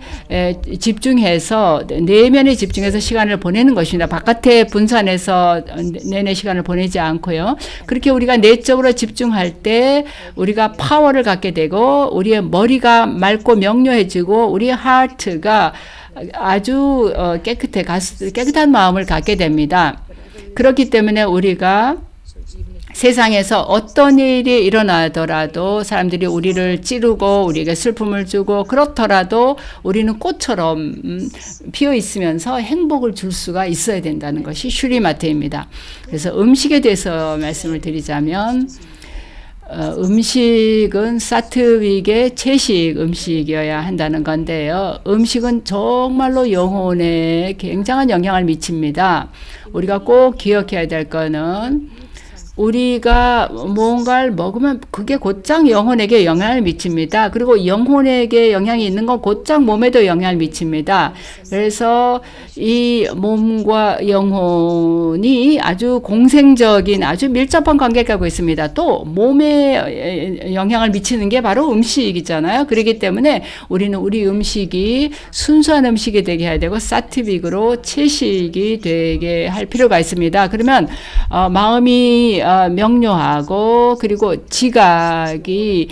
집중해서, 내면에 집중해서 시간을 보내는 것입니다. 바깥에 분산해서 내내 시간을 보내지 않고요. 그렇게 우리가 내적으로 집중할 때 우리가 파워를 갖게 되고 우리의 머리가 맑고 명료해지고 우리의 하트가 아주 깨끗한 마음을 갖게 됩니다. 그렇기 때문에 우리가 세상에서 어떤 일이 일어나더라도 사람들이 우리를 찌르고 우리에게 슬픔을 주고 그렇더라도 우리는 꽃처럼 피어 있으면서 행복을 줄 수가 있어야 된다는 것이 슈리마트입니다. 그래서 음식에 대해서 말씀을 드리자면 음식은 사트윅의 채식 음식이어야 한다는 건데요. 음식은 정말로 영혼에 굉장한 영향을 미칩니다. 우리가 꼭 기억해야 될 거는 우리가 뭔가를 먹으면 그게 곧장 영혼에게 영향을 미칩니다. 그리고 영혼에게 영향이 있는 건 곧장 몸에도 영향을 미칩니다. 그래서 이 몸과 영혼이 아주 공생적인 아주 밀접한 관계를 갖고 있습니다. 또 몸에 영향을 미치는 게 바로 음식이잖아요. 그렇기 때문에 우리는 우리 음식이 순수한 음식이 되게 해야 되고 사트빅으로 채식이 되게 할 필요가 있습니다. 그러면 마음이 명료하고 그리고 지각이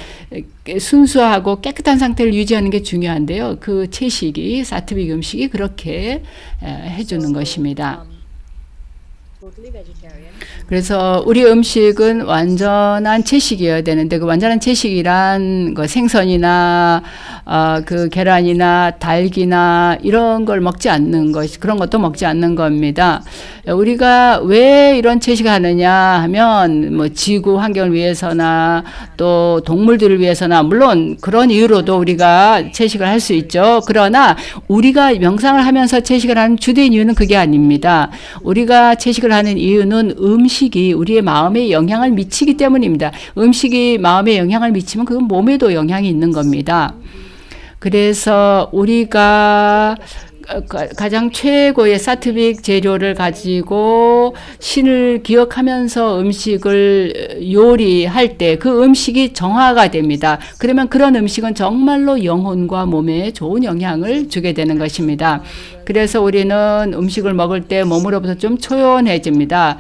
순수하고 깨끗한 상태를 유지하는 게 중요한데요. 그 채식이 사트빅 음식이 그렇게 해주는 것입니다. 그래서 우리 음식은 완전한 채식이어야 되는데 그 완전한 채식이란 그 생선이나 그 계란이나 닭이나 이런 걸 먹지 않는 것, 그런 것도 먹지 않는 겁니다. 우리가 왜 이런 채식을 하느냐 하면 뭐 지구 환경을 위해서나 또 동물들을 위해서나 물론 그런 이유로도 우리가 채식을 할 수 있죠. 그러나 우리가 명상을 하면서 채식을 하는 주된 이유는 그게 아닙니다. 우리가 채식을 하는 이유는 음식이 우리의 마음에 영향을 미치기 때문입니다. 음식이 마음에 영향을 미치면 그건 몸에도 영향이 있는 겁니다. 그래서 우리가 가장 최고의 사트빅 재료를 가지고 신을 기억하면서 음식을 요리할 때 그 음식이 정화가 됩니다. 그러면 그런 음식은 정말로 영혼과 몸에 좋은 영향을 주게 되는 것입니다. 그래서 우리는 음식을 먹을 때 몸으로부터 좀 초연해집니다.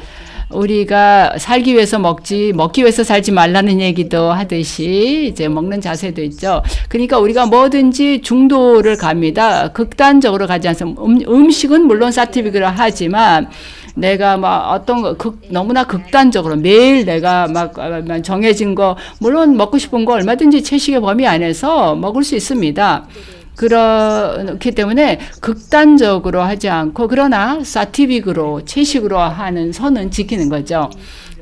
우리가 살기 위해서 먹기 위해서 살지 말라는 얘기도 하듯이 이제 먹는 자세도 있죠. 그러니까 우리가 뭐든지 중도를 갑니다. 극단적으로 가지 않습니다. 음식은 물론 사티빅이라 하지만 내가 막 어떤 거 너무나 극단적으로 매일 내가 막 정해진 거 물론 먹고 싶은 거 얼마든지 채식의 범위 안에서 먹을 수 있습니다. 그렇기 때문에 극단적으로 하지 않고 그러나 사티빅으로 채식으로 하는 선은 지키는 거죠.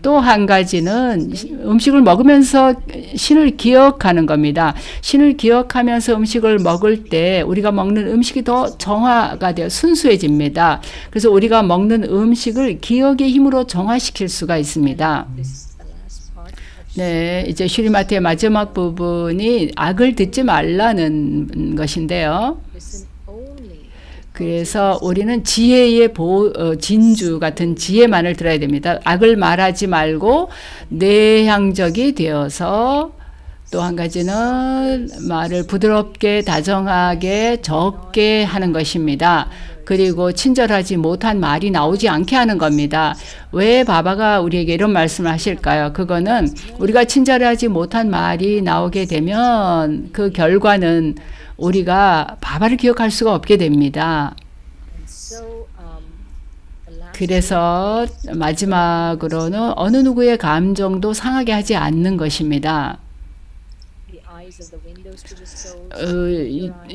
또 한 가지는 음식을 먹으면서 신을 기억하는 겁니다. 신을 기억하면서 음식을 먹을 때 우리가 먹는 음식이 더 정화가 되어 순수해집니다. 그래서 우리가 먹는 음식을 기억의 힘으로 정화시킬 수가 있습니다. 네, 이제 슈리마트의 마지막 부분이 악을 듣지 말라는 것인데요. 그래서 우리는 지혜의 진주 같은 지혜만을 들어야 됩니다. 악을 말하지 말고 내향적이 되어서 또 한 가지는 말을 부드럽게 다정하게 적게 하는 것입니다. 그리고 친절하지 못한 말이 나오지 않게 하는 겁니다. 왜 바바가 우리에게 이런 말씀을 하실까요? 그거는 우리가 친절하지 못한 말이 나오게 되면 그 결과는 우리가 바바를 기억할 수가 없게 됩니다. 그래서 마지막으로는 어느 누구의 감정도 상하게 하지 않는 것입니다.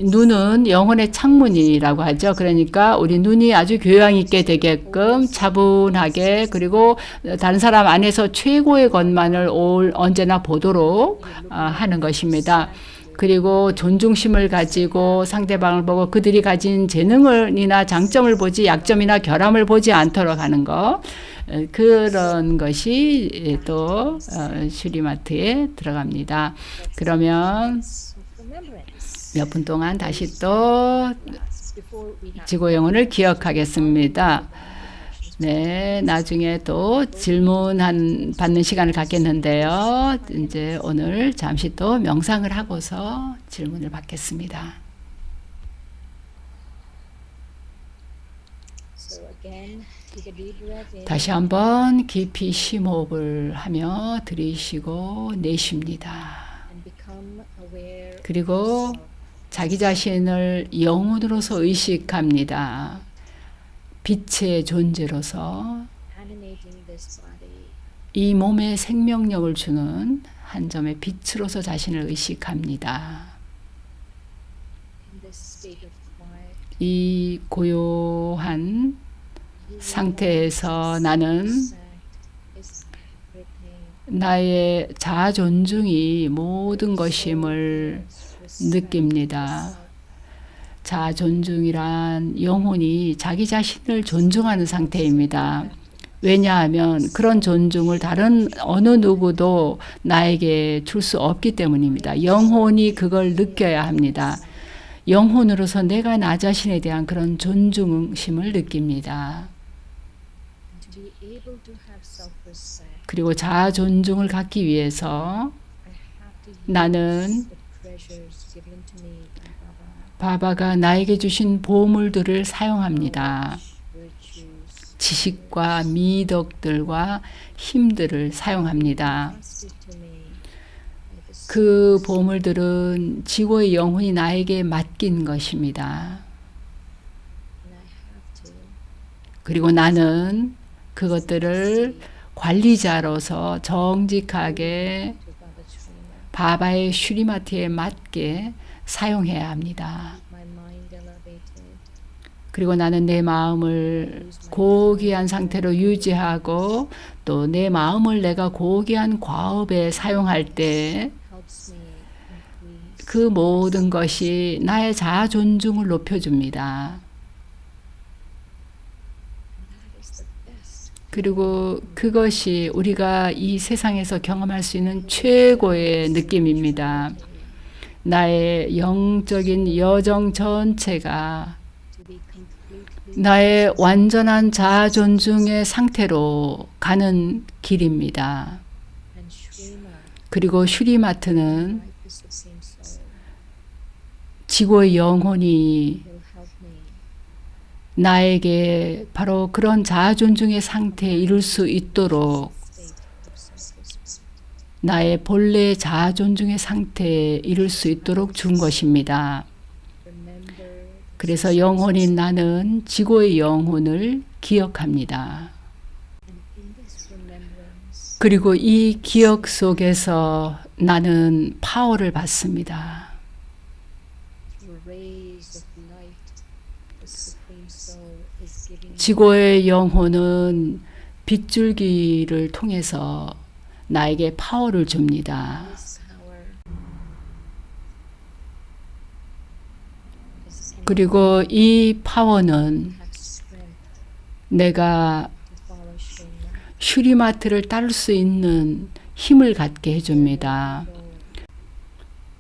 눈은 영혼의 창문이라고 하죠. 그러니까 우리 눈이 아주 교양 있게 되게끔 차분하게 그리고 다른 사람 안에서 최고의 것만을 언제나 보도록 하는 것입니다. 그리고 존중심을 가지고 상대방을 보고 그들이 가진 재능이나 장점을 보지 약점이나 결함을 보지 않도록 하는 것. 그런 것이 또 슈리마트에 들어갑니다. 그러면 몇 분 동안 다시 또 지구 영혼을 기억하겠습니다. 네, 나중에 또 받는 시간을 갖겠는데요. 이제 오늘 잠시 또 명상을 하고서 질문을 받겠습니다. 다시 한번 깊이 심호흡을 하며 들이쉬고 내쉽니다. 그리고 자기 자신을 영혼으로서 의식합니다. 빛의 존재로서 이 몸에 생명력을 주는 한 점의 빛으로서 자신을 의식합니다. 이 고요한 상태에서 나는 나의 자아 존중이 모든 것임을 느낍니다. 자아 존중이란 영혼이 자기 자신을 존중하는 상태입니다. 왜냐하면 그런 존중을 다른 어느 누구도 나에게 줄 수 없기 때문입니다. 영혼이 그걸 느껴야 합니다. 영혼으로서 내가 나 자신에 대한 그런 존중심을 느낍니다. 그리고 자아 존중을 갖기 위해서 나는 바바가 나에게 주신 보물들을 사용합니다. 지식과 미덕들과 힘들을 사용합니다. 그 보물들은 지구의 영혼이 나에게 맡긴 것입니다. 그리고 나는 그것들을 관리자로서 정직하게 바바의 슈리마트에 맞게 사용해야 합니다. 그리고 나는 내 마음을 고귀한 상태로 유지하고 또 내 마음을 내가 고귀한 과업에 사용할 때 그 모든 것이 나의 자아 존중을 높여줍니다. 그리고 그것이 우리가 이 세상에서 경험할 수 있는 최고의 느낌입니다. 나의 영적인 여정 전체가 나의 완전한 자아 존중의 상태로 가는 길입니다. 그리고 슈리마트는 지구의 영혼이 나에게 바로 그런 자아 존중의 상태에 이룰 수 있도록 나의 본래 자아 존중의 상태에 이룰 수 있도록 준 것입니다. 그래서 영혼인 나는 지구의 영혼을 기억합니다. 그리고 이 기억 속에서 나는 파워를 받습니다. 지구의 영혼은 빗줄기를 통해서 나에게 파워를 줍니다. 그리고 이 파워는 내가 슈리마트를 따를 수 있는 힘을 갖게 해줍니다.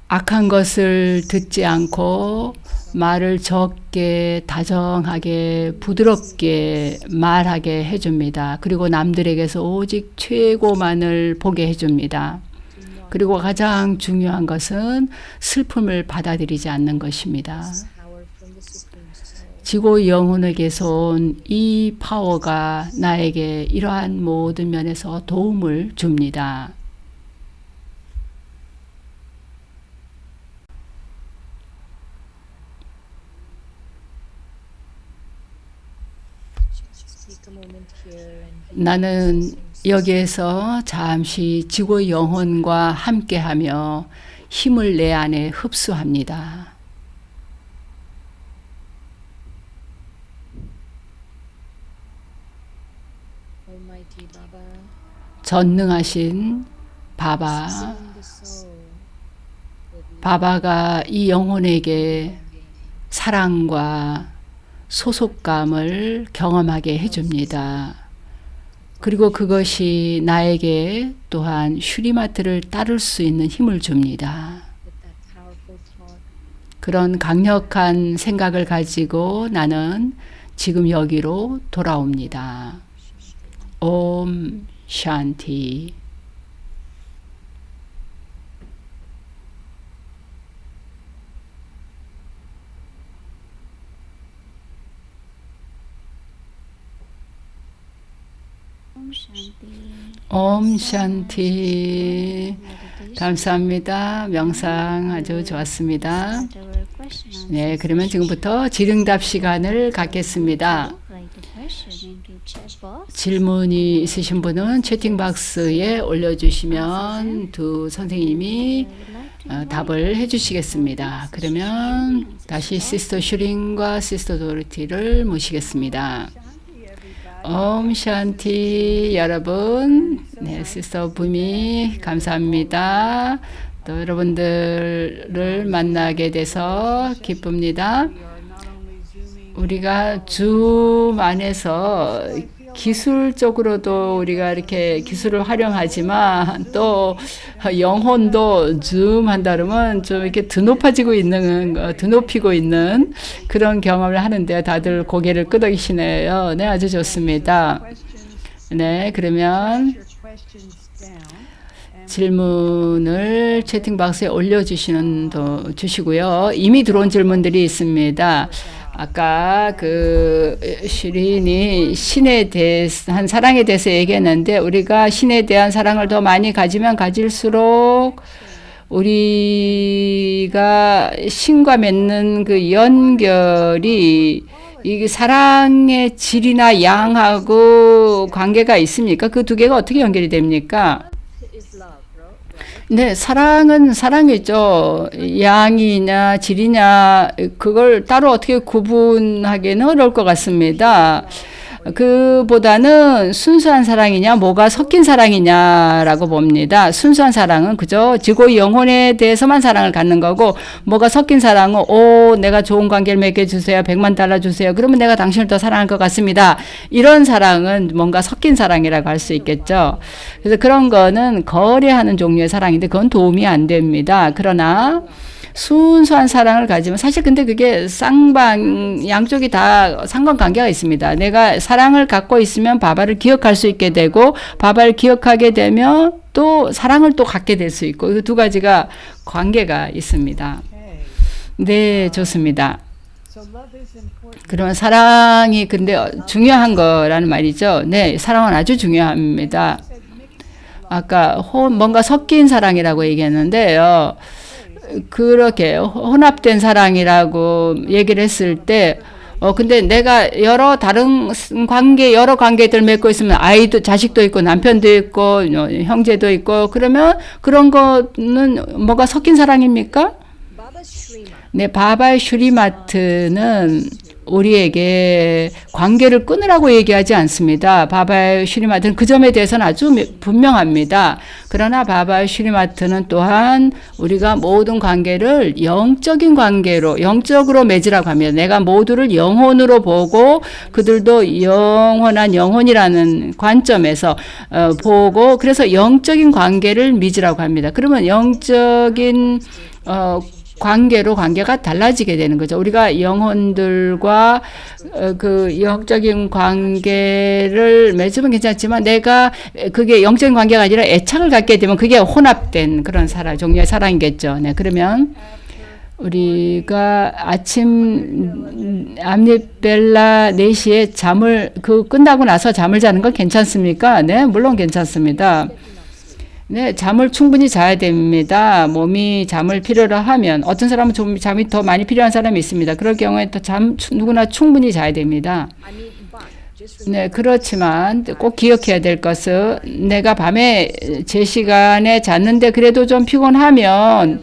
악한 것을 듣지 않고 말을 적게, 다정하게, 부드럽게 말하게 해줍니다. 그리고 남들에게서 오직 최고만을 보게 해줍니다. 그리고 가장 중요한 것은 슬픔을 받아들이지 않는 것입니다. 지구 영혼에게서 온 이 파워가 나에게 이러한 모든 면에서 도움을 줍니다. 나는 여기에서 잠시 지구의 영혼과 함께하며 힘을 내 안에 흡수합니다. 전능하신 바바가 이 영혼에게 사랑과 소속감을 경험하게 해줍니다. 그리고 그것이 나에게 또한 슈리마트를 따를 수 있는 힘을 줍니다. 그런 강력한 생각을 가지고 나는 지금 여기로 돌아옵니다. 옴 샨티. 옴 샨티. 감사합니다. 명상 아주 좋았습니다. 네, 그러면 지금부터 질응답 시간을 갖겠습니다. 질문이 있으신 분은 채팅박스에 올려주시면 두 선생님이 답을 해주시겠습니다. 그러면 다시 시스터 슈링과 시스터 도르티를 모시겠습니다. 옴 샨티 여러분. 네, 시스터 부미 감사합니다. 또 여러분들을 만나게 돼서 기쁩니다. 우리가 줌 안에서 기술적으로도 우리가 이렇게 기술을 활용하지만 또 영혼도 줌 한다 그러면 좀 이렇게 드높아지고 있는, 드높이고 있는 그런 경험을 하는데 다들 고개를 끄덕이시네요. 네, 아주 좋습니다. 네, 그러면 질문을 채팅박스에 주시고요. 이미 들어온 질문들이 있습니다. 아까 그 슈린이 신에 대한 사랑에 대해서 얘기했는데 우리가 신에 대한 사랑을 더 많이 가지면 가질수록 우리가 신과 맺는 그 연결이 이 사랑의 질이나 양하고 관계가 있습니까? 그 두 개가 어떻게 연결이 됩니까? 네, 사랑은 사랑이죠. 양이냐 질이냐 그걸 따로 어떻게 구분하기는 어려울 것 같습니다. 그보다는 순수한 사랑이냐 뭐가 섞인 사랑이냐라고 봅니다. 순수한 사랑은 그저 지구 영혼에 대해서만 사랑을 갖는 거고 뭐가 섞인 사랑은 내가 좋은 관계를 맺게 해주세요. 100만 달러 주세요. 그러면 내가 당신을 더 사랑할 것 같습니다. 이런 사랑은 뭔가 섞인 사랑이라고 할 수 있겠죠. 그래서 그런 거는 거래하는 종류의 사랑인데 그건 도움이 안 됩니다. 그러나 순수한 사랑을 가지면 사실 근데 그게 양쪽이 다 상관관계가 있습니다. 내가 사랑을 갖고 있으면 바바를 기억할 수 있게 되고 바바를 기억하게 되면 또 사랑을 또 갖게 될 수 있고 그 두 가지가 관계가 있습니다. 네, 좋습니다. 그러면 사랑이 근데 중요한 거라는 말이죠. 네, 사랑은 아주 중요합니다. 아까 뭔가 섞인 사랑이라고 얘기했는데요. 그렇게 혼합된 사랑이라고 얘기를 했을 때 근데 내가 여러 관계들 맺고 있으면 아이도, 자식도 있고, 남편도 있고, 형제도 있고, 그러면 그런 거는 뭐가 섞인 사랑입니까? 네, 바발 슈리마트는 우리에게 관계를 끊으라고 얘기하지 않습니다. 바발 슈리마트는 그 점에 대해서는 아주 분명합니다. 그러나 바발 슈리마트는 또한 우리가 모든 관계를 영적인 관계로, 영적으로 맺으라고 합니다. 내가 모두를 영혼으로 보고 그들도 영원한 영혼이라는 관점에서 보고 그래서 영적인 관계를 맺으라고 합니다. 그러면 영적인 관계로 관계가 달라지게 되는 거죠. 우리가 영혼들과 그 영적인 관계를 맺으면 괜찮지만 내가 그게 영적인 관계가 아니라 애착을 갖게 되면 그게 혼합된 그런 종류의 사랑이겠죠. 네, 그러면 우리가 아침 암리벨라 4시에 끝나고 나서 잠을 자는 건 괜찮습니까? 네, 물론 괜찮습니다. 네, 잠을 충분히 자야 됩니다. 몸이 잠을 필요로 하면 어떤 사람은 좀 잠이 더 많이 필요한 사람이 있습니다. 그럴 경우에 또 누구나 충분히 자야 됩니다. 네, 그렇지만 꼭 기억해야 될 것은 내가 밤에 제 시간에 잤는데 그래도 좀 피곤하면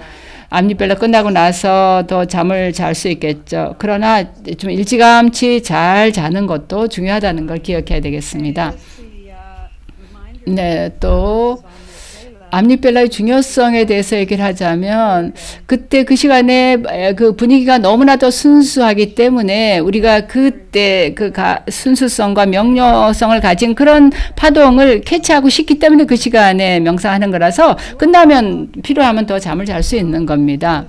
암리벨라 끝나고 나서 더 잠을 잘 수 있겠죠. 그러나 좀 일찌감치 잘 자는 것도 중요하다는 걸 기억해야 되겠습니다. 네, 또 암리벨라의 중요성에 대해서 얘기를 하자면 그때 그 시간에 그 분위기가 너무나도 순수하기 때문에 우리가 그때 순수성과 명료성을 가진 그런 파동을 캐치하고 싶기 때문에 그 시간에 명상하는 거라서 끝나면 필요하면 더 잠을 잘 수 있는 겁니다.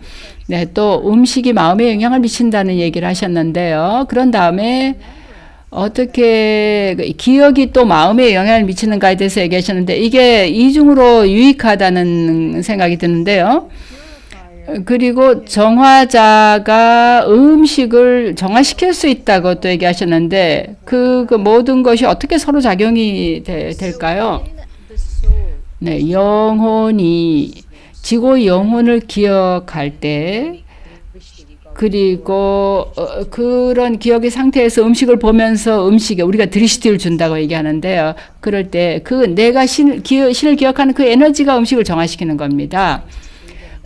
네, 또 음식이 마음에 영향을 미친다는 얘기를 하셨는데요. 그런 다음에 어떻게 기억이 또 마음에 영향을 미치는가에 대해서 얘기하셨는데 이게 이중으로 유익하다는 생각이 드는데요. 그리고 정화자가 음식을 정화시킬 수 있다고 또 얘기하셨는데 그 모든 것이 어떻게 서로 작용이 될까요? 네, 영혼이 지고 영혼을 기억할 때 그리고 그런 기억의 상태에서 음식을 보면서 음식에 우리가 드리시티를 준다고 얘기하는데요. 그럴 때 내가 신을 기억하는 그 에너지가 음식을 정화시키는 겁니다.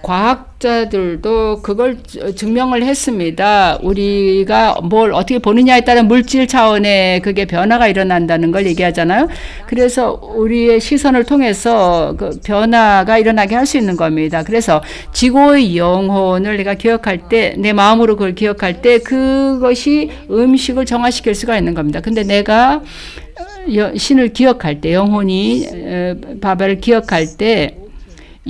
과학자들도 그걸 증명을 했습니다. 우리가 뭘 어떻게 보느냐에 따라 물질 차원의 그게 변화가 일어난다는 걸 얘기하잖아요. 그래서 우리의 시선을 통해서 그 변화가 일어나게 할 수 있는 겁니다. 그래서 지고의 영혼을 내가 기억할 때, 내 마음으로 그걸 기억할 때 그것이 음식을 정화시킬 수가 있는 겁니다. 근데 내가 신을 기억할 때, 영혼이 바벨을 기억할 때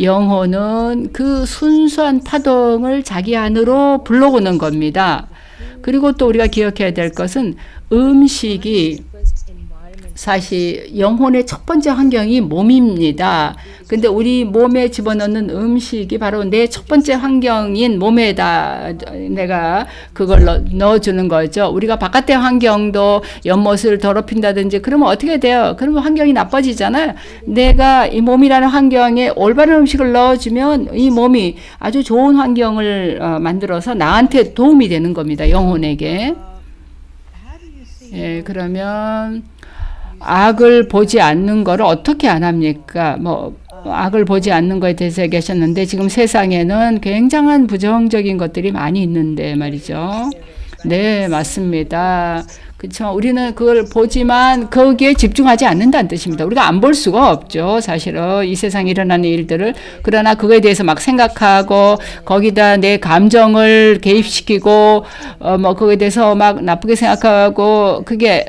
영혼은 그 순수한 파동을 자기 안으로 불러오는 겁니다. 그리고 또 우리가 기억해야 될 것은 음식이 사실 영혼의 첫 번째 환경이 몸입니다. 근데 우리 몸에 집어넣는 음식이 바로 내 첫 번째 환경인 몸에다 내가 그걸 넣어주는 거죠. 우리가 바깥의 환경도 연못을 더럽힌다든지 그러면 어떻게 돼요? 그러면 환경이 나빠지잖아요. 내가 이 몸이라는 환경에 올바른 음식을 넣어주면 이 몸이 아주 좋은 환경을 만들어서 나한테 도움이 되는 겁니다. 영혼에게. 예, 그러면 악을 보지 않는 거를 어떻게 안 합니까? 악을 보지 않는 거에 대해서 얘기하셨는데 지금 세상에는 굉장한 부정적인 것들이 많이 있는데 말이죠. 네, 맞습니다. 그렇지만 우리는 그걸 보지만 거기에 집중하지 않는다는 뜻입니다. 우리가 안 볼 수가 없죠. 사실은 이 세상에 일어나는 일들을. 그러나 그거에 대해서 막 생각하고 거기다 내 감정을 개입시키고 뭐 거기에 대해서 막 나쁘게 생각하고 그게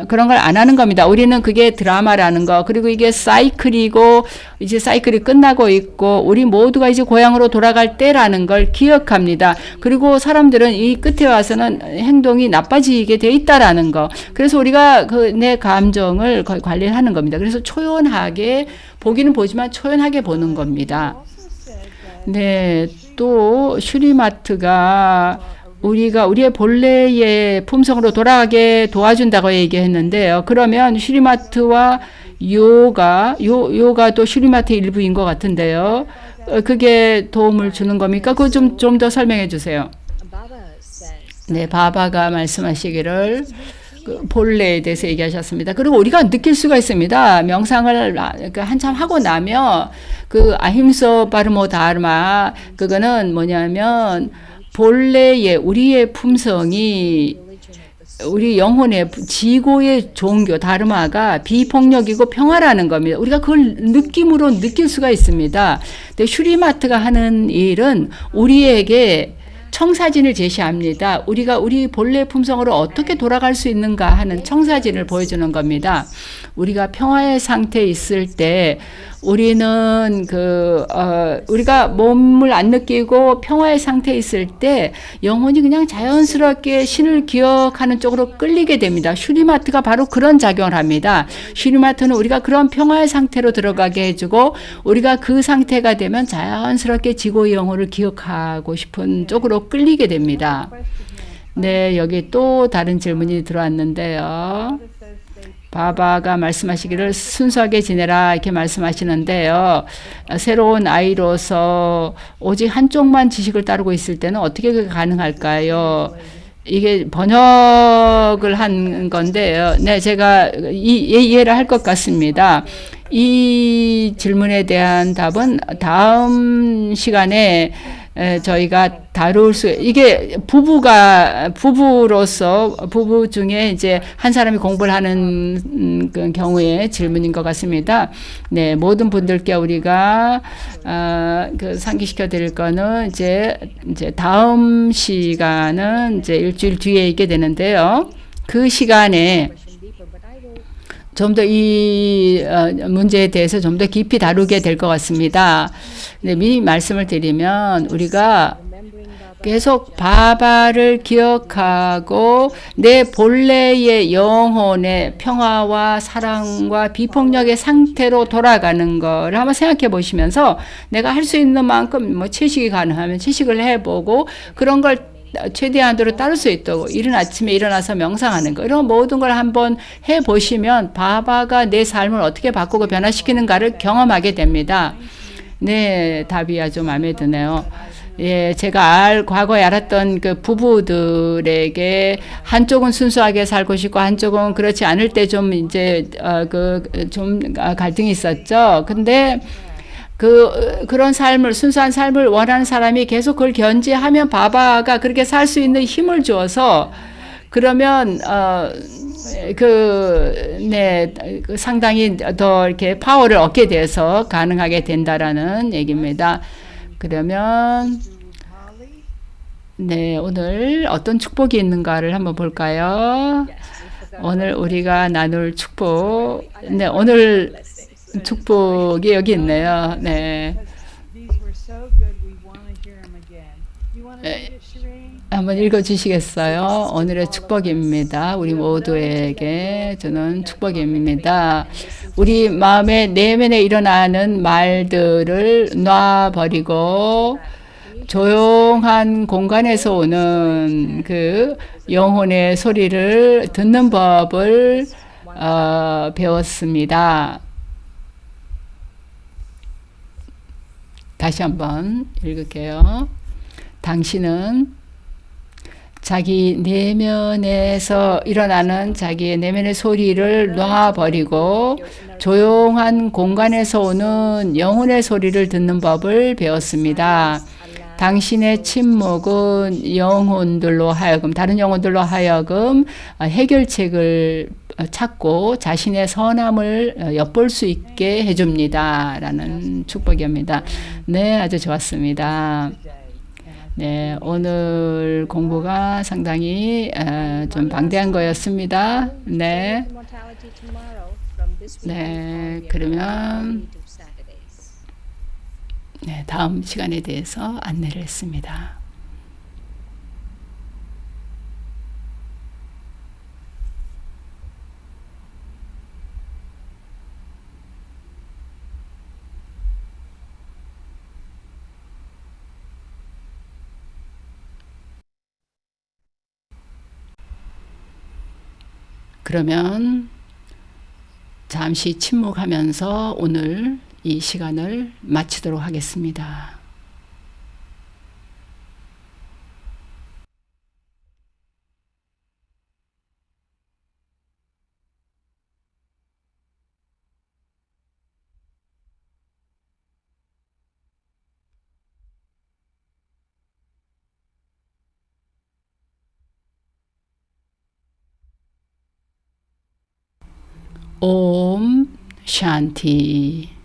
그런 걸 안 하는 겁니다. 우리는 그게 드라마라는 거, 그리고 이게 사이클이고 이제 사이클이 끝나고 있고 우리 모두가 이제 고향으로 돌아갈 때라는 걸 기억합니다. 그리고 사람들은 이 끝에 와서는 행동이 나빠지게 돼 있다라는 거. 그래서 우리가 그 내 감정을 거의 관리하는 겁니다. 그래서 초연하게 보기는 보지만 초연하게 보는 겁니다. 네, 또 슈리마트가 우리의 본래의 품성으로 돌아가게 도와준다고 얘기했는데요. 그러면 슈리마트와 요가도 슈리마트의 일부인 것 같은데요. 그게 도움을 주는 겁니까? 그거 좀 더 설명해 주세요. 네, 바바가 말씀하시기를 그 본래에 대해서 얘기하셨습니다. 그리고 우리가 느낄 수가 있습니다. 명상을 한참 하고 나면 그 아힘서 파르모 다르마, 그거는 뭐냐면 본래의 우리의 품성이 우리 영혼의 지고의 종교 다르마가 비폭력이고 평화라는 겁니다. 우리가 그걸 느낌으로 느낄 수가 있습니다. 근데 슈리마트가 하는 일은 우리에게 청사진을 제시합니다. 우리가 우리 본래 품성으로 어떻게 돌아갈 수 있는가 하는 청사진을 보여주는 겁니다. 우리가 평화의 상태에 있을 때 우리는 우리가 몸을 안 느끼고 평화의 상태에 있을 때 영혼이 그냥 자연스럽게 신을 기억하는 쪽으로 끌리게 됩니다. 슈리마트가 바로 그런 작용을 합니다. 슈리마트는 우리가 그런 평화의 상태로 들어가게 해주고 우리가 그 상태가 되면 자연스럽게 지고의 영혼을 기억하고 싶은 쪽으로 끌리게 됩니다. 네, 여기 또 다른 질문이 들어왔는데요. 바바가 말씀하시기를 순수하게 지내라 이렇게 말씀하시는데요. 새로운 아이로서 오직 한쪽만 지식을 따르고 있을 때는 어떻게 그게 가능할까요? 이게 번역을 한 건데요. 네, 제가 이해를 할 것 같습니다. 이 질문에 대한 답은 다음 시간에 저희가 다룰 이게 부부로서 부부 중에 이제 한 사람이 공부를 하는 그 경우의 질문인 것 같습니다. 네, 모든 분들께 우리가 상기시켜 드릴 거는 이제 다음 시간은 이제 일주일 뒤에 있게 되는데요. 그 시간에 좀 더 이 문제에 대해서 좀 더 깊이 다루게 될 것 같습니다. 네, 미리 말씀을 드리면 우리가 계속 바바를 기억하고 내 본래의 영혼의 평화와 사랑과 비폭력의 상태로 돌아가는 거를 한번 생각해 보시면서 내가 할 수 있는 만큼 뭐 채식이 가능하면 채식을 해보고 그런 걸 최대한으로 따를 수 있도록 이른 아침에 일어나서 명상하는 거 이런 모든 걸 한번 해보시면 바바가 내 삶을 어떻게 바꾸고 변화시키는가를 경험하게 됩니다. 네, 답이 아주 마음에 드네요. 예, 제가 과거에 알았던 그 부부들에게 한쪽은 순수하게 살고 싶고 한쪽은 그렇지 않을 때 좀 이제 좀 갈등이 있었죠. 근데 그런 삶을 순수한 삶을 원하는 사람이 계속 그걸 견지하면 바바가 그렇게 살 수 있는 힘을 주어서 그러면 상당히 더 이렇게 파워를 얻게 돼서 가능하게 된다라는 얘기입니다. 그러면 네, 오늘 어떤 축복이 있는가를 한번 볼까요? 오늘 우리가 나눌 축복. 네, 오늘 축복이 여기 있네요. 네. 한번 읽어주시겠어요? 오늘의 축복입니다. 우리 모두에게 주는 축복입니다. 우리 마음의 내면에 일어나는 말들을 놔버리고 조용한 공간에서 오는 그 영혼의 소리를 듣는 법을 배웠습니다. 다시 한번 읽을게요. 당신은 자기 내면에서 일어나는 자기의 내면의 소리를 놔버리고 조용한 공간에서 오는 영혼의 소리를 듣는 법을 배웠습니다. 당신의 침묵은 영혼들로 하여금, 다른 영혼들로 하여금 해결책을 찾고 자신의 선함을 엿볼 수 있게 해줍니다. 라는 축복입니다. 네, 아주 좋았습니다. 네, 오늘 공부가 상당히 좀 방대한 거였습니다. 네. 네, 그러면 네, 다음 시간에 대해서 안내를 했습니다. 그러면 잠시 침묵하면서 오늘 이 시간을 마치도록 하겠습니다. 옴 샨티.